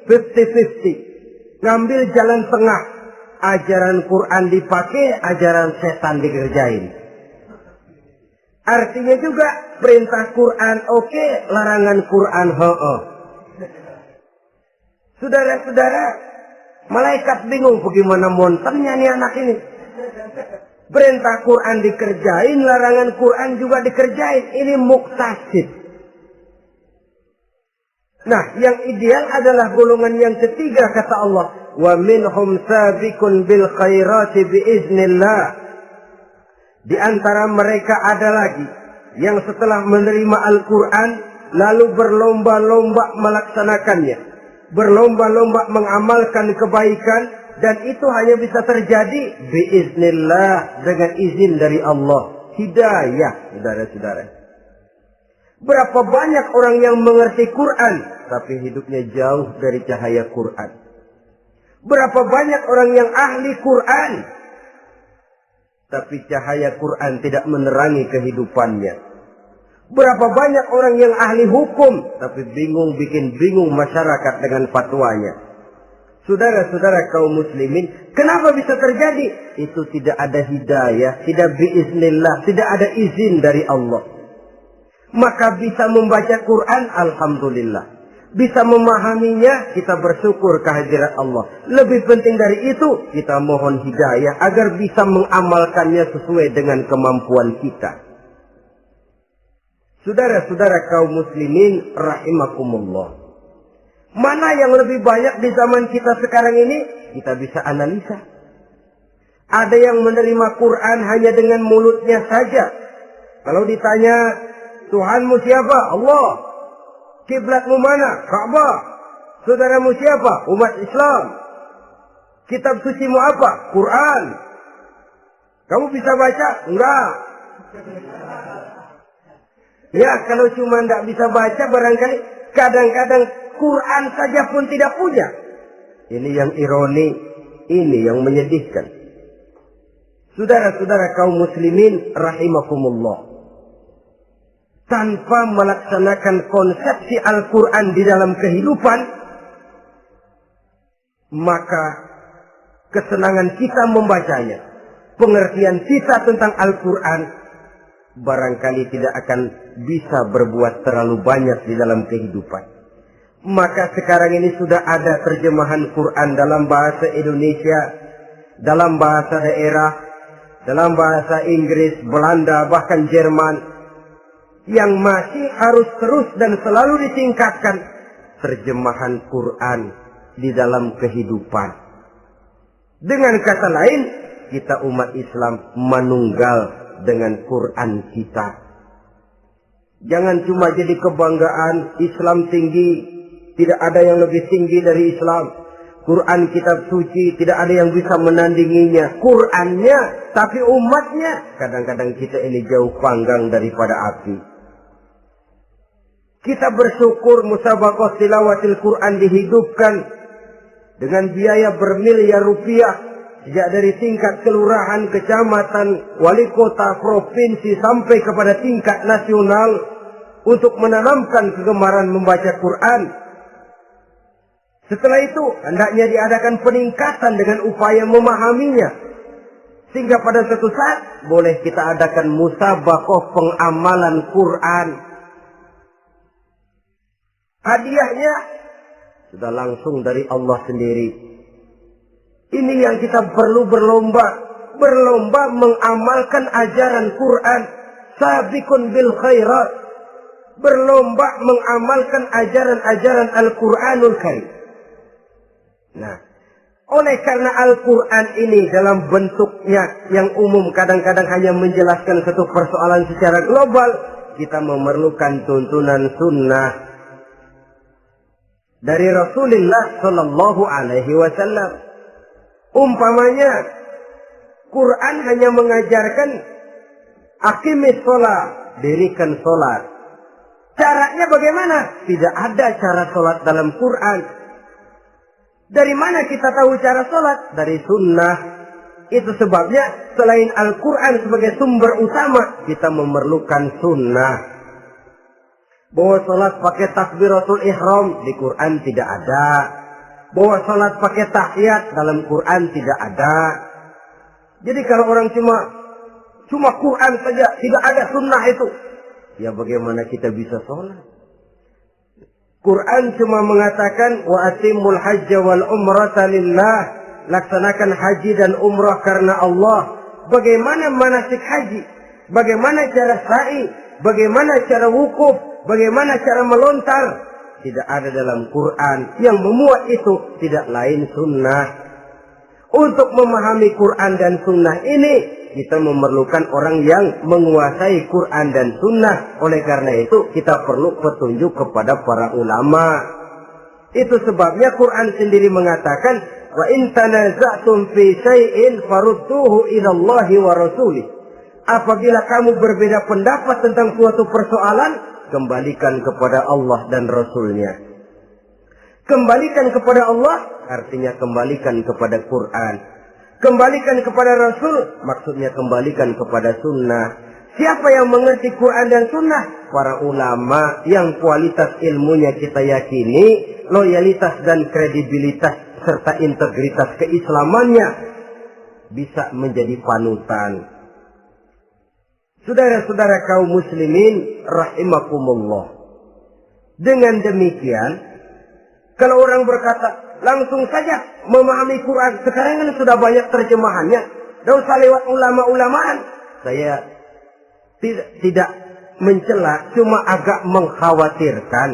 50-50. Ngambil jalan tengah. Ajaran Quran dipakai, ajaran setan dikerjain. Artinya juga perintah Quran oke, larangan Quran ho-oh. Saudara-saudara, malaikat bingung bagaimana monternya nih anak ini. Perintah Quran dikerjain, larangan Quran juga dikerjain. Ini muqtasid. Nah, yang ideal adalah golongan yang ketiga kata Allah, wa minhum sabiqun bil khairati biiznillah. Di antara mereka ada lagi yang setelah menerima Al-Quran lalu berlomba-lomba melaksanakannya, berlomba-lomba mengamalkan kebaikan, dan itu hanya bisa terjadi biiznillah, dengan izin dari Allah. Hidayah, saudara-saudara. Berapa banyak orang yang mengerti Quran tapi hidupnya jauh dari cahaya Quran. Berapa banyak orang yang ahli Quran tapi cahaya Quran tidak menerangi kehidupannya. Berapa banyak orang yang ahli hukum tapi bikin bingung masyarakat dengan fatwanya. Saudara-saudara kaum muslimin, kenapa bisa terjadi? Itu tidak ada hidayah, tidak biiznillah, tidak ada izin dari Allah. Maka bisa membaca Quran, alhamdulillah. Bisa memahaminya, kita bersyukur kehadirat Allah. Lebih penting dari itu, kita mohon hidayah agar bisa mengamalkannya sesuai dengan kemampuan kita. Saudara-saudara kaum muslimin rahimakumullah. Mana yang lebih banyak di zaman kita sekarang ini? Kita bisa analisa. Ada yang menerima Quran hanya dengan mulutnya saja. Kalau ditanya, Tuhanmu siapa? Allah. Kiblatmu mana? Ka'bah. Saudaramu siapa? Umat Islam. Kitab sucimu apa? Quran. Kamu bisa baca? Enggak. Ya, kalau cuma enggak bisa baca, barangkali kadang-kadang Quran saja pun tidak punya. Ini yang ironi, ini yang menyedihkan. Saudara-saudara kaum muslimin rahimakumullah. Tanpa melaksanakan konsepsi Al-Quran di dalam kehidupan, maka kesenangan kita membacanya, pengertian kita tentang Al-Quran barangkali tidak akan bisa berbuat terlalu banyak di dalam kehidupan. Maka sekarang ini sudah ada terjemahan Quran dalam bahasa Indonesia, dalam bahasa daerah, dalam bahasa Inggris, Belanda, bahkan Jerman, yang masih harus terus dan selalu ditingkatkan terjemahan Quran di dalam kehidupan. Dengan kata lain, kita umat Islam menunggal dengan Quran kita. Jangan cuma jadi kebanggaan Islam tinggi, tidak ada yang lebih tinggi dari Islam. Quran kitab suci, tidak ada yang bisa menandinginya. Qurannya, tapi umatnya, kadang-kadang kita ini jauh panggang daripada api. Kita bersyukur musabaqah tilawatil Quran dihidupkan dengan biaya bermiliar rupiah. Sejak dari tingkat kelurahan, kecamatan, wali kota, provinsi, sampai kepada tingkat nasional, untuk menanamkan kegemaran membaca Quran. Setelah itu, hendaknya diadakan peningkatan dengan upaya memahaminya. Sehingga pada suatu saat, boleh kita adakan musabaqah pengamalan Quran. Hadiahnya sudah langsung dari Allah sendiri. Ini yang kita perlu berlomba mengamalkan ajaran Quran. Sabiqun bil khairat, berlomba mengamalkan ajaran-ajaran Al-Quranul Karim. Nah, oleh karena Al-Quran ini dalam bentuknya yang umum kadang-kadang hanya menjelaskan satu persoalan secara global, kita memerlukan tuntunan sunnah dari Rasulullah Sallallahu Alaihi Wasallam. Umpamanya, Quran hanya mengajarkan aqimis sholat, dirikan sholat. Caranya bagaimana? Tidak ada cara sholat dalam Quran. Dari mana kita tahu cara sholat? Dari sunnah. Itu sebabnya selain Al-Quran sebagai sumber utama, kita memerlukan sunnah. Bahwa sholat pakai takbiratul ihram di Quran tidak ada. Bahwa sholat pakai tahiyat dalam Quran tidak ada. Jadi kalau orang cuma Quran saja, tidak ada sunnah itu, ya bagaimana kita bisa sholat? Quran cuma mengatakan wa atimul hajja wal umrata lillah, laksanakan haji dan umrah karena Allah. Bagaimana manasik haji? Bagaimana cara sa'i? Bagaimana cara wukuf? Bagaimana cara melontar? Tidak ada dalam Quran. Yang memuat itu tidak lain sunnah. Untuk memahami Quran dan sunnah ini, kita memerlukan orang yang menguasai Quran dan sunnah. Oleh karena itu, kita perlu petunjuk kepada para ulama. Itu sebabnya Quran sendiri mengatakan, wa in tanaza'tum fi syai'in farudduhu ila Allahi wa rasulih. Apabila kamu berbeda pendapat tentang suatu persoalan, kembalikan kepada Allah dan Rasulnya. Kembalikan kepada Allah artinya kembalikan kepada Quran. Kembalikan kepada Rasul maksudnya kembalikan kepada sunnah. Siapa yang mengerti Quran dan sunnah? Para ulama yang kualitas ilmunya kita yakini, loyalitas dan kredibilitas serta integritas keislamannya bisa menjadi panutan. Saudara-saudara kaum muslimin rahimakumullah. Dengan demikian, kalau orang berkata langsung saja memahami Quran, sekarang kan sudah banyak terjemahannya, tidak usah lewat ulama-ulamaan. Saya tidak mencela, cuma agak mengkhawatirkan.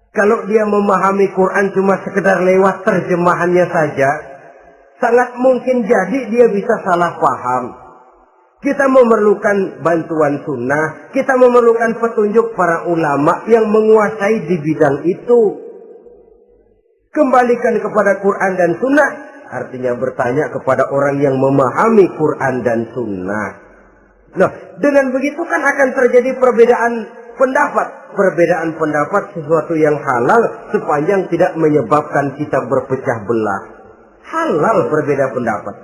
Kalau dia memahami Quran cuma sekedar lewat terjemahannya saja, sangat mungkin jadi dia bisa salah paham. Kita memerlukan bantuan sunnah, kita memerlukan petunjuk para ulama yang menguasai di bidang itu. Kembalikan kepada Quran dan sunnah, artinya bertanya kepada orang yang memahami Quran dan sunnah. Nah, dengan begitu kan akan terjadi perbedaan pendapat. Perbedaan pendapat sesuatu yang halal sepanjang tidak menyebabkan kita berpecah belah. Halal berbeda pendapat.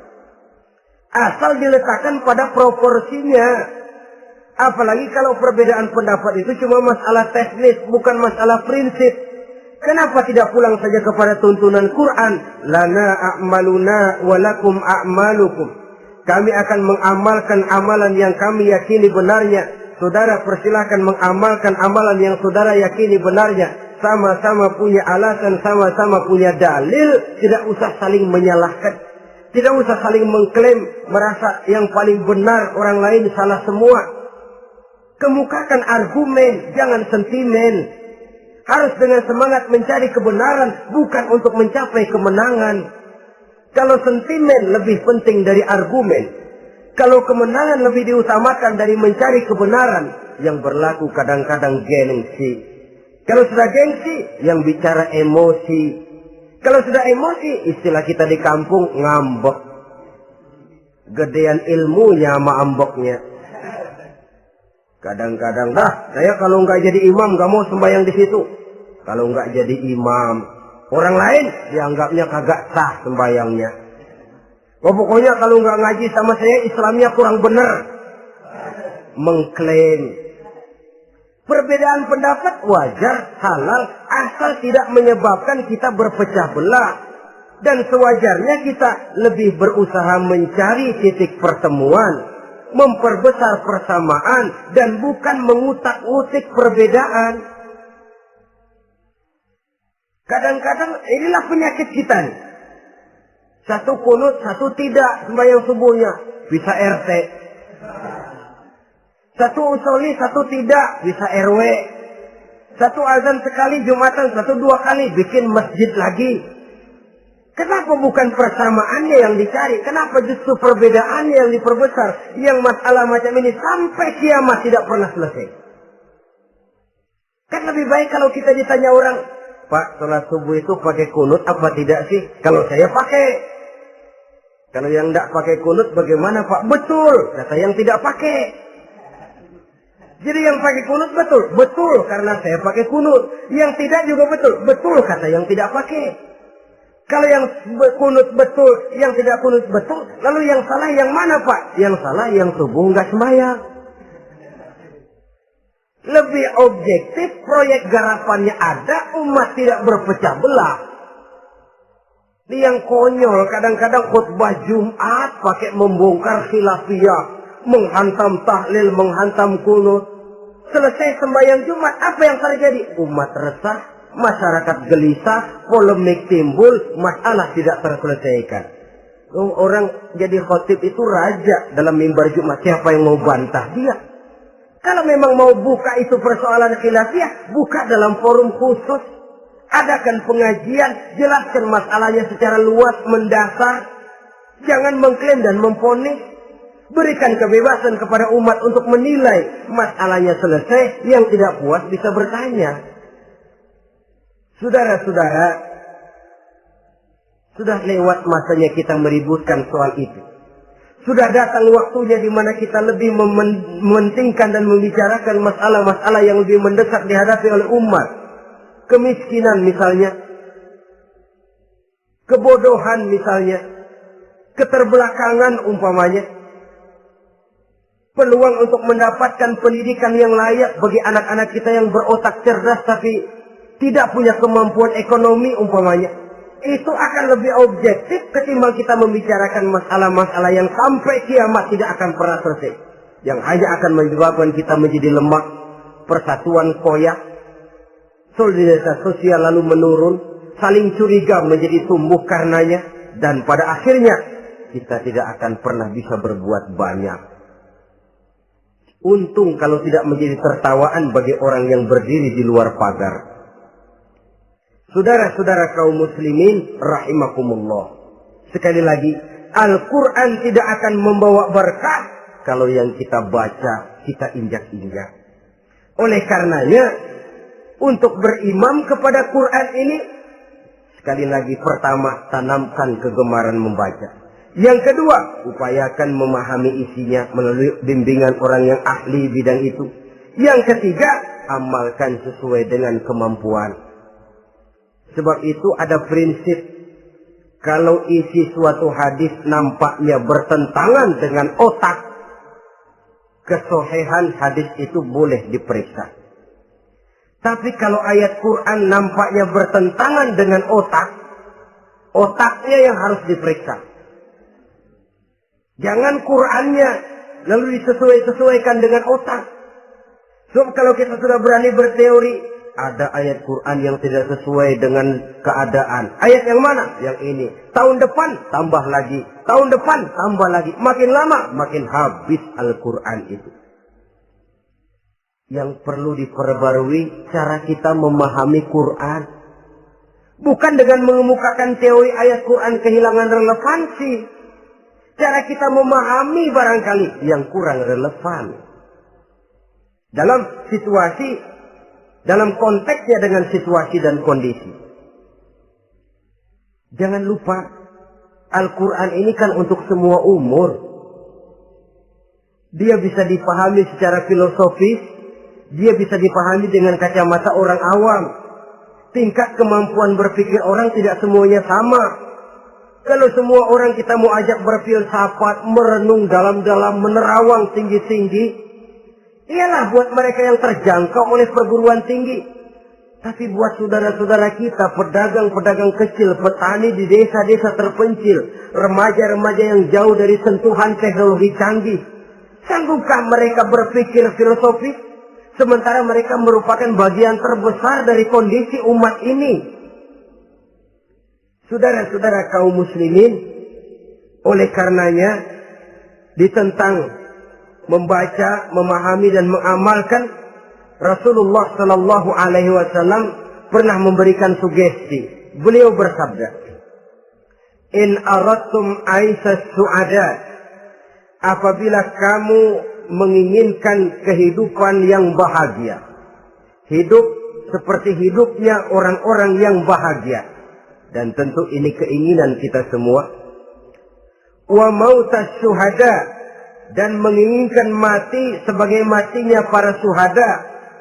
Asal diletakkan pada proporsinya. Apalagi kalau perbedaan pendapat itu cuma masalah teknis, bukan masalah prinsip. Kenapa tidak pulang saja kepada tuntunan Quran? Lana a'maluna walakum a'malukum. Kami akan mengamalkan amalan yang kami yakini benarnya. Saudara persilahkan mengamalkan amalan yang saudara yakini benarnya. Sama-sama punya alasan, sama-sama punya dalil. Tidak usah saling menyalahkan. Tidak usah saling mengklaim, merasa yang paling benar, orang lain salah semua. Kemukakan argumen, jangan sentimen. Harus dengan semangat mencari kebenaran, bukan untuk mencapai kemenangan. Kalau sentimen lebih penting dari argumen, kalau kemenangan lebih diutamakan dari mencari kebenaran, yang berlaku kadang-kadang gengsi. Kalau sudah gengsi, yang bicara emosi. Kalau sudah emosi, istilah kita di kampung, ngambek. Gedean ilmunya sama amboknya. Kadang-kadang, saya kalau nggak jadi imam, nggak mau sembahyang di situ. Kalau nggak jadi imam, orang lain dianggapnya kagak sah sembayangnya. Pokoknya kalau nggak ngaji sama saya, Islamnya kurang benar. Mengklaim. Perbedaan pendapat wajar, halal, asal tidak menyebabkan kita berpecah belah. Dan sewajarnya kita lebih berusaha mencari titik pertemuan, memperbesar persamaan, dan bukan mengutak-utik perbedaan. Kadang-kadang inilah penyakit kita nih. Satu kunut, satu tidak sembahyang subuhnya. Bisa RT. Satu usoli, satu tidak. Bisa RW. Satu azan sekali Jumatan, satu dua kali. Bikin masjid lagi. Kenapa bukan persamaannya yang dicari? Kenapa justru perbedaannya yang diperbesar? Yang masalah macam ini sampai kiamat tidak pernah selesai. Kan lebih baik kalau kita ditanya orang, Pak, sholat subuh itu pakai kunut apa tidak sih? Kalau saya pakai. Kalau yang tidak pakai kunut bagaimana Pak? Betul, kata yang tidak pakai. Jadi yang pakai kunut betul? Betul, karena saya pakai kunut. Yang tidak juga betul? Betul, kata yang tidak pakai. Kalau yang kunut betul, yang tidak kunut betul, lalu yang salah yang mana Pak? Yang salah yang subuh nggak sembahyang. Lebih objektif, proyek garapannya ada, umat tidak berpecah belah. Yang konyol, kadang-kadang khutbah Jumat pakai membongkar khilafiyah, menghantam tahlil, menghantam kunut. Selesai sembahyang Jumat, apa yang terjadi? Umat resah, masyarakat gelisah, polemik timbul, masalah tidak terselesaikan. Orang jadi khotib itu raja dalam mimbar Jumat, siapa yang mau bantah dia? Kalau memang mau buka itu persoalan khilafiyah, buka dalam forum khusus. Adakan pengajian, jelaskan masalahnya secara luas, mendasar. Jangan mengklaim dan memponis. Berikan kebebasan kepada umat untuk menilai masalahnya selesai. Yang tidak puas bisa bertanya. Saudara-saudara, sudah lewat masanya kita meributkan soal itu. Sudah datang waktunya di mana kita lebih mementingkan dan membicarakan masalah-masalah yang lebih mendesak dihadapi oleh umat. Kemiskinan misalnya, kebodohan misalnya, keterbelakangan umpamanya, peluang untuk mendapatkan pendidikan yang layak bagi anak-anak kita yang berotak cerdas tapi tidak punya kemampuan ekonomi umpamanya. Itu akan lebih objektif ketimbang kita membicarakan masalah-masalah yang sampai kiamat tidak akan pernah selesai. Yang hanya akan menyebabkan kita menjadi lemah, persatuan koyak, solidaritas sosial lalu menurun, saling curiga menjadi tumbuh karenanya, dan pada akhirnya kita tidak akan pernah bisa berbuat banyak. Untung kalau tidak menjadi tertawaan bagi orang yang berdiri di luar pagar. Saudara-saudara kaum muslimin rahimakumullah. Sekali lagi, Al-Quran tidak akan membawa berkah kalau yang kita baca, kita injak-injak. Oleh karenanya, untuk berimam kepada Quran ini, sekali lagi pertama, tanamkan kegemaran membaca. Yang kedua, upayakan memahami isinya melalui bimbingan orang yang ahli bidang itu. Yang ketiga, amalkan sesuai dengan kemampuan. Sebab itu ada prinsip, kalau isi suatu hadis nampaknya bertentangan dengan otak, kesohihan hadis itu boleh diperiksa. Tapi kalau ayat Quran nampaknya bertentangan dengan otak, otaknya yang harus diperiksa. Jangan Qur'annya lalu disesuaikan dengan otak. Sebab kalau kita sudah berani berteori, ada ayat Quran yang tidak sesuai dengan keadaan. Ayat yang mana? Yang ini. Tahun depan tambah lagi. Tahun depan tambah lagi. Makin lama makin habis Al-Quran itu. Yang perlu diperbarui cara kita memahami Quran. Bukan dengan mengemukakan teori ayat Quran kehilangan relevansi. Cara kita memahami barangkali yang kurang relevan. Dalam situasi, dalam konteksnya dengan situasi dan kondisi. Jangan lupa, Al-Quran ini kan untuk semua umur. Dia bisa dipahami secara filosofis, dia bisa dipahami dengan kacamata orang awam. Tingkat kemampuan berpikir orang tidak semuanya sama. Kalau semua orang kita mau ajak berfilsafat, merenung dalam-dalam, menerawang tinggi-tinggi, ialah buat mereka yang terjangkau oleh perguruan tinggi. Tapi buat saudara-saudara kita, pedagang-pedagang kecil, petani di desa-desa terpencil, remaja-remaja yang jauh dari sentuhan teknologi canggih, sanggupkah mereka berpikir filosofis? Sementara mereka merupakan bagian terbesar dari kondisi umat ini. Saudara-saudara kaum muslimin, oleh karenanya ditentang membaca, memahami dan mengamalkan. Rasulullah Sallallahu Alaihi Wasallam pernah memberikan sugesti. Beliau bersabda, "In aradtum aisas su'ada," apabila kamu menginginkan kehidupan yang bahagia, hidup seperti hidupnya orang-orang yang bahagia, dan tentu ini keinginan kita semua. Wa mautas syuhada, dan menginginkan mati sebagai matinya para syuhada,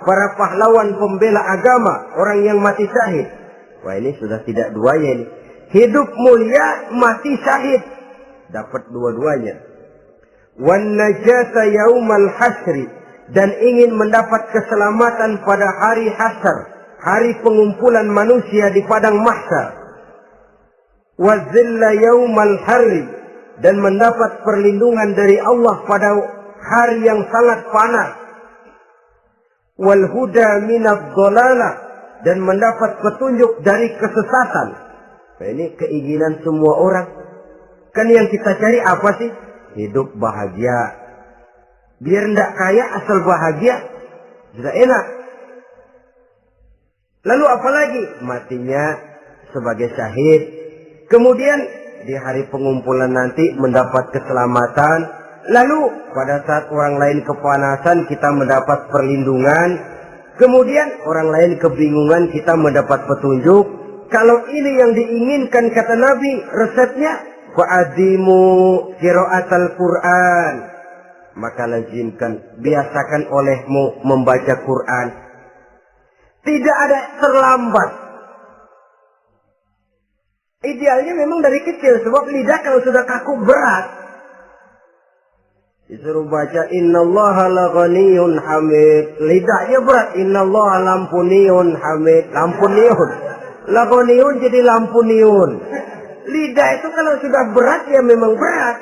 para pahlawan pembela agama, orang yang mati syahid. Wah, ini sudah tidak duanya ini. Hidup mulia, mati syahid. Dapat dua-duanya. Wan najata yaumal hasri, dan ingin mendapat keselamatan pada hari hasyar, hari pengumpulan manusia di padang mahsyar. Wa zilla yaumal harri, dan mendapat perlindungan dari Allah pada hari yang sangat panas. Wal huda minadh dhalalah, dan mendapat petunjuk dari kesesatan. Nah, ini keinginan semua orang. Kan yang kita cari apa sih? Hidup bahagia. Biar ndak kaya asal bahagia, sudah enak. Lalu apalagi? Matinya sebagai syahid. Kemudian di hari pengumpulan nanti mendapat keselamatan. Lalu pada saat orang lain kepanasan kita mendapat perlindungan. Kemudian orang lain kebingungan kita mendapat petunjuk. Kalau ini yang diinginkan kata Nabi, resepnya fa'adimu qira'atal Qur'an, maka lazimkan, biasakan olehmu membaca Quran. Tidak ada terlambat. Idealnya memang dari kecil, sebab lidah kalau sudah kaku berat. Disuruh baca innallaha laghaniyun hamid, lidahnya berat. Innallaha lampuniyun hamid, lampuniyun. Laghaniyun jadi lampuniyun. Lidah itu kalau sudah berat ya memang berat.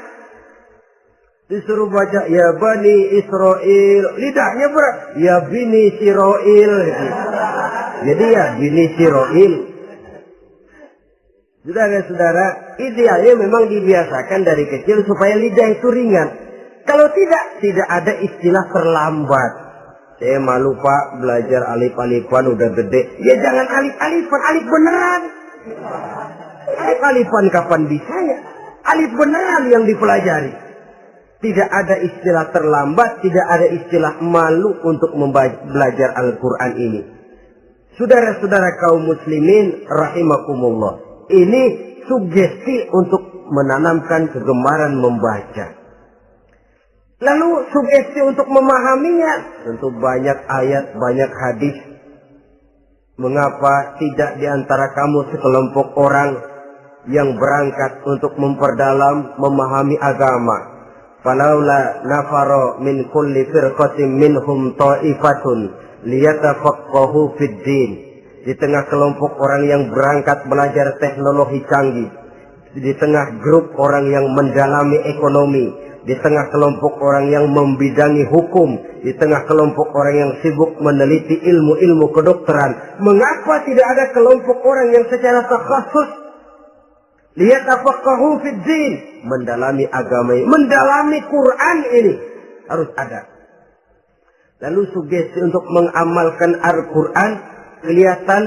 Disuruh baca ya Bani Israel, lidahnya berat. Ya Bini Siroil. Jadi ya Bini Siroil. Saudara-saudara, idealnya memang dibiasakan dari kecil supaya lidah itu ringan. Kalau tidak ada istilah terlambat. Saya malu Pak, belajar alif-alifan udah gede. Ya jangan alif-alifan, alif beneran. Alif-alifan kapan bisa ya? Alif beneran yang dipelajari. Tidak ada istilah terlambat, tidak ada istilah malu untuk belajar Al-Quran ini. Saudara-saudara kaum muslimin rahimakumullah. Ini sugesti untuk menanamkan kegemaran membaca. Lalu sugesti untuk memahaminya. Tentu banyak ayat, banyak hadis. Mengapa tidak di antara kamu sekelompok orang yang berangkat untuk memperdalam, memahami agama? Falaula nafaro min kulli firqatin minhum ta'ifatun liyatafaqahu fid din. Di tengah kelompok orang yang berangkat belajar teknologi canggih, di tengah grup orang yang mendalami ekonomi, di tengah kelompok orang yang membidangi hukum, di tengah kelompok orang yang sibuk meneliti ilmu-ilmu kedokteran, mengapa tidak ada kelompok orang yang secara takhasus liyatafaqahu fid din, mendalami agama ini, mendalami Quran ini, harus ada. Lalu sugesti untuk mengamalkan Al-Quran kelihatan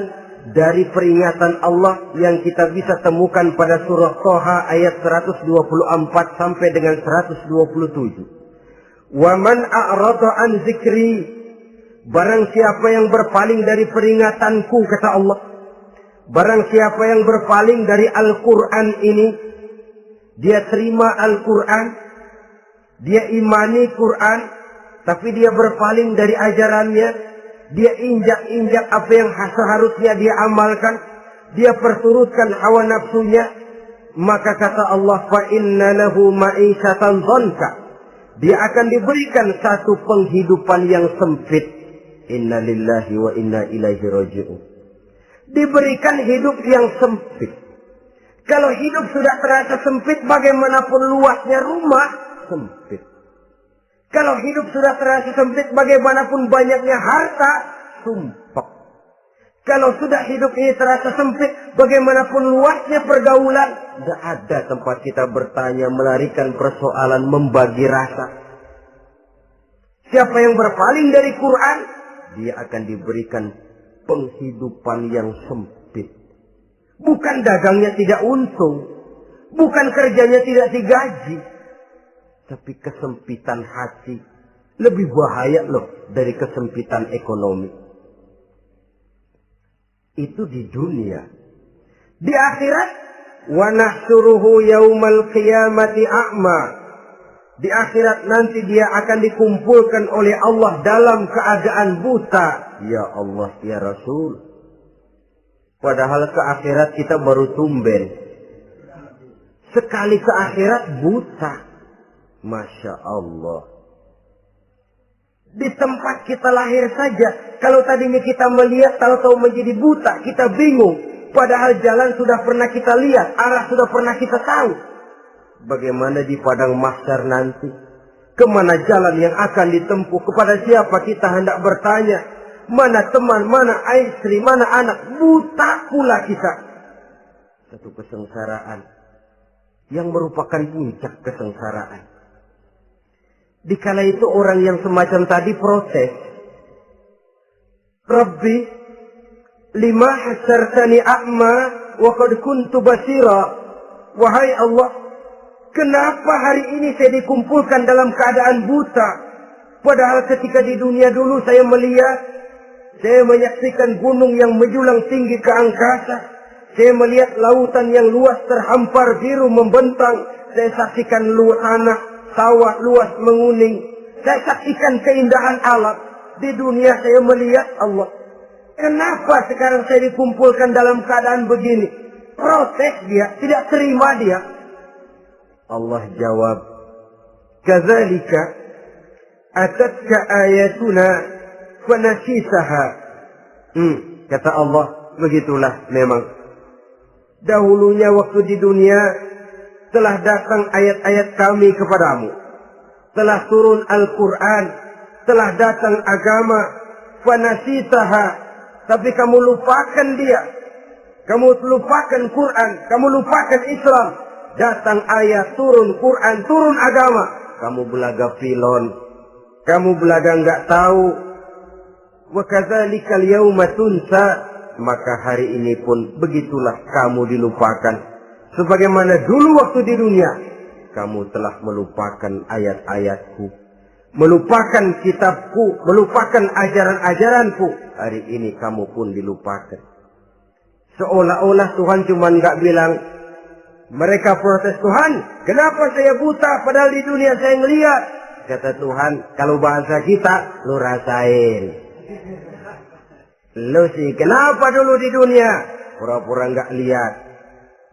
dari peringatan Allah yang kita bisa temukan pada surah Thaha ayat 124 sampai dengan 127. Wa man a'rada an zikri, barang siapa yang berpaling dari peringatanku, kata Allah, barang siapa yang berpaling dari Al-Quran ini, dia terima Al-Quran, dia imani Quran, tapi dia berpaling dari ajarannya, dia injak-injak apa yang seharusnya dia amalkan, dia perturutkan hawa nafsunya, maka kata Allah, fa inna lahu ma'isyatan dhanka, dia akan diberikan satu penghidupan yang sempit. Inna lillahi wa inna ilaihi raji'un. Diberikan hidup yang sempit. Kalau hidup sudah terasa sempit, bagaimanapun luasnya rumah, sempit. Kalau hidup sudah terasa sempit, bagaimanapun banyaknya harta, sumpek. Kalau sudah hidup ini terasa sempit, bagaimanapun luasnya pergaulan, tidak ada tempat kita bertanya, melarikan persoalan, membagi rasa. Siapa yang berpaling dari Quran, dia akan diberikan penghidupan yang sempit. Bukan dagangnya tidak untung, bukan kerjanya tidak digaji, tapi kesempitan hati lebih bahaya loh dari kesempitan ekonomi. Itu di dunia. Di akhirat, wa nahsyuruhu yaumal qiyamati a'ma. Di akhirat nanti dia akan dikumpulkan oleh Allah dalam keadaan buta. Ya Allah, ya Rasul. Padahal ke akhirat kita baru tumben. Sekali ke akhirat buta. Masya Allah. Di tempat kita lahir saja, kalau tadinya kita melihat, tahu-tahu menjadi buta, kita bingung. Padahal jalan sudah pernah kita lihat, arah sudah pernah kita tahu. Bagaimana di padang mahsyar nanti? Kemana jalan yang akan ditempuh? Kepada siapa kita hendak bertanya? Mana teman, mana istri, mana anak? Buta pula kita. Satu kesengsaraan yang merupakan puncak kesengsaraan. Dikala itu orang yang semacam tadi protes. Rabbi, lima hasartani a'ma wa qad kuntu basira. Wahai Allah, kenapa hari ini saya dikumpulkan dalam keadaan buta? Padahal ketika di dunia dulu saya melihat, saya menyaksikan gunung yang menjulang tinggi ke angkasa. Saya melihat lautan yang luas terhampar biru membentang. Saya saksikan tanah, sawah luas menguning. Saya saksikan keindahan alam. Di dunia saya melihat Allah. Kenapa sekarang saya dikumpulkan dalam keadaan begini? Protes dia, tidak terima dia. Allah jawab, kadzalika atatka ayatuna fanasisaha. Kata Allah, begitulah memang. Dahulunya waktu di dunia telah datang ayat-ayat kami kepadamu. Telah turun Al-Quran. Telah datang agama. Fanasisaha. Tapi kamu lupakan dia. Kamu lupakan Quran. Kamu lupakan Islam. Datang ayat, turun Quran, turun agama. Kamu belaga filon. Kamu belaga enggak tahu. Wa kadzalikal yauma tunsa. Maka hari ini pun begitulah kamu dilupakan. Sebagaimana dulu waktu di dunia, kamu telah melupakan ayat-ayatku, melupakan kitabku, melupakan ajaran-ajaranku. Hari ini kamu pun dilupakan. Seolah-olah Tuhan cuma nggak bilang, mereka protes, Tuhan, kenapa saya buta padahal di dunia saya ngelihat. Kata Tuhan, kalau bahasa kita, lu rasain. Lu sih, kenapa dulu di dunia? Pura-pura nggak lihat.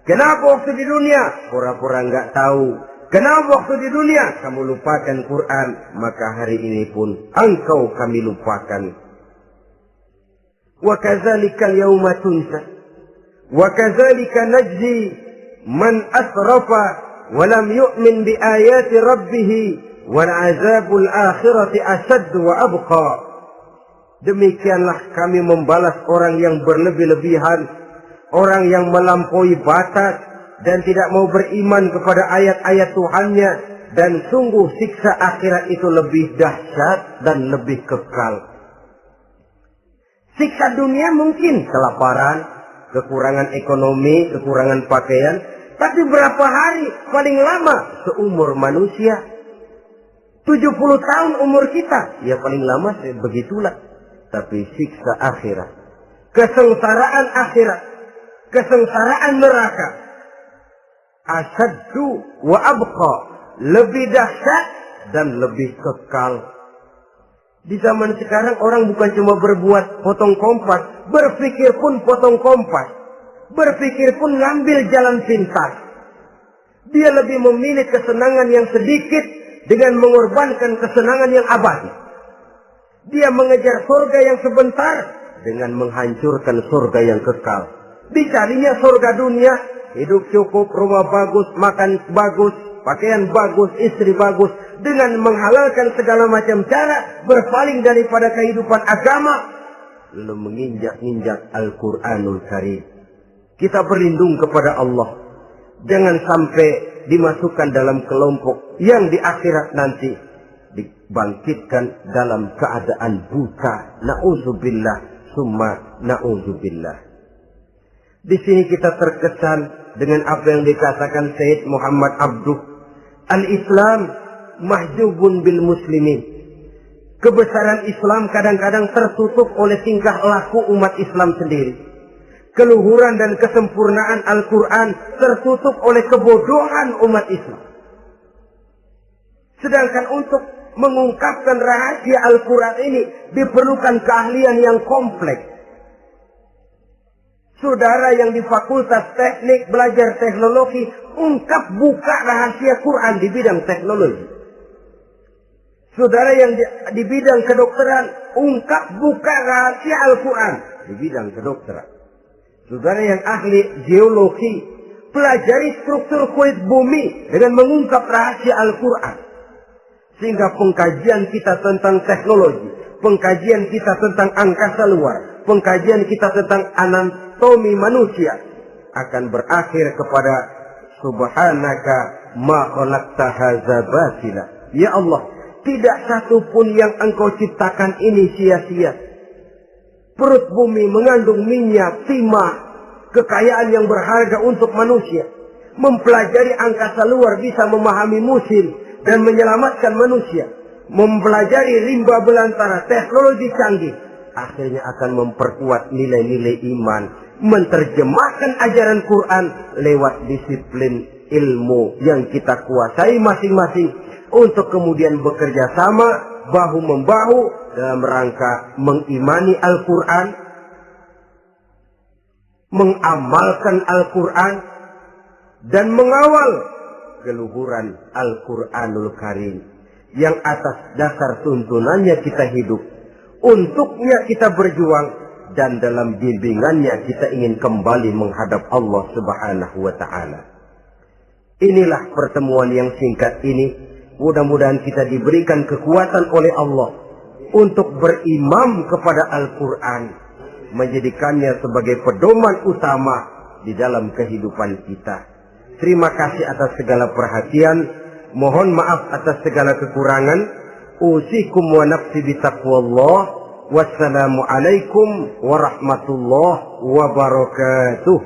Kenapa waktu di dunia? Pura-pura nggak tahu. Kenapa waktu di dunia? Kamu lupakan Quran. Maka hari ini pun engkau kami lupakan. Wa kadzalikal yauma tunsa. Wa kadzalika najzi man asrafa walam yu'min bi ayati rabbih wal azabul akhirati asad wa abqa. Demikianlah kami membalas orang yang berlebih-lebihan, orang yang melampaui batas dan tidak mau beriman kepada ayat-ayat Tuhannya, dan sungguh siksa akhirat itu lebih dahsyat dan lebih kekal. Siksa dunia mungkin kelaparan, kekurangan ekonomi, kekurangan pakaian, tapi berapa hari paling lama seumur manusia? 70 tahun umur kita, ya paling lama begitulah. Tapi siksa akhirat, kesengsaraan akhirat, kesengsaraan neraka, asyaddu wa abqa, lebih dahsyat dan lebih kekal. Di zaman sekarang orang bukan cuma berbuat potong kompas, berpikir pun potong kompas, berpikir pun ngambil jalan pintas. Dia lebih memilih kesenangan yang sedikit dengan mengorbankan kesenangan yang abadi. Dia mengejar surga yang sebentar dengan menghancurkan surga yang kekal. Dicarinya surga dunia, hidup cukup, rumah bagus, makan bagus, pakaian bagus, istri bagus, dengan menghalalkan segala macam cara, berpaling daripada kehidupan agama, lalu menginjak-injak Al-Quranul Karim. Kita berlindung kepada Allah, jangan sampai dimasukkan dalam kelompok yang di akhirat nanti dibangkitkan dalam keadaan buta. Na'udzubillah summa na'udzubillah. Di sini kita terkesan dengan apa yang dikatakan Sayyid Muhammad Abduh, al-Islam mahjubun bil muslimin. Kebesaran Islam kadang-kadang tertutup oleh tingkah laku umat Islam sendiri. Keluhuran dan kesempurnaan Al-Quran tertutup oleh kebodohan umat Islam. Sedangkan untuk mengungkapkan rahasia Al-Quran ini diperlukan keahlian yang kompleks. Saudara yang di Fakultas Teknik belajar teknologi, buka rahasia Quran di bidang teknologi. Saudara yang di bidang kedokteran, buka rahasia Al-Quran di bidang kedokteran. Saudara yang ahli geologi, pelajari struktur kulit bumi dengan mengungkap rahasia Al-Quran. Sehingga pengkajian kita tentang teknologi, pengkajian kita tentang angkasa luar, pengkajian kita tentang anatomi manusia akan berakhir kepada subhanaka ma khalaqta hadza batila. Ya Allah, tidak satu pun yang engkau ciptakan ini sia-sia. Perut bumi mengandung minyak, timah, kekayaan yang berharga untuk manusia. Mempelajari angkasa luar bisa memahami musim dan menyelamatkan manusia. Mempelajari rimba belantara, teknologi canggih, akhirnya akan memperkuat nilai-nilai iman. Menerjemahkan ajaran Quran lewat disiplin ilmu yang kita kuasai masing-masing, untuk kemudian bekerja sama bahu-membahu dalam rangka mengimani Al-Quran, mengamalkan Al-Quran, dan mengawal keluhuran Al-Quranul Karim yang atas dasar tuntunannya kita hidup, untuknya kita berjuang, dan dalam bimbingannya kita ingin kembali menghadap Allah Subhanahu wa Ta'ala. Inilah pertemuan yang singkat ini. Mudah-mudahan kita diberikan kekuatan oleh Allah untuk berimam kepada Al-Quran, menjadikannya sebagai pedoman utama di dalam kehidupan kita. Terima kasih atas segala perhatian. Mohon maaf atas segala kekurangan. Usikum wa nafsi bitaqwallah. Wassalamualaikum warahmatullahi wabarakatuh.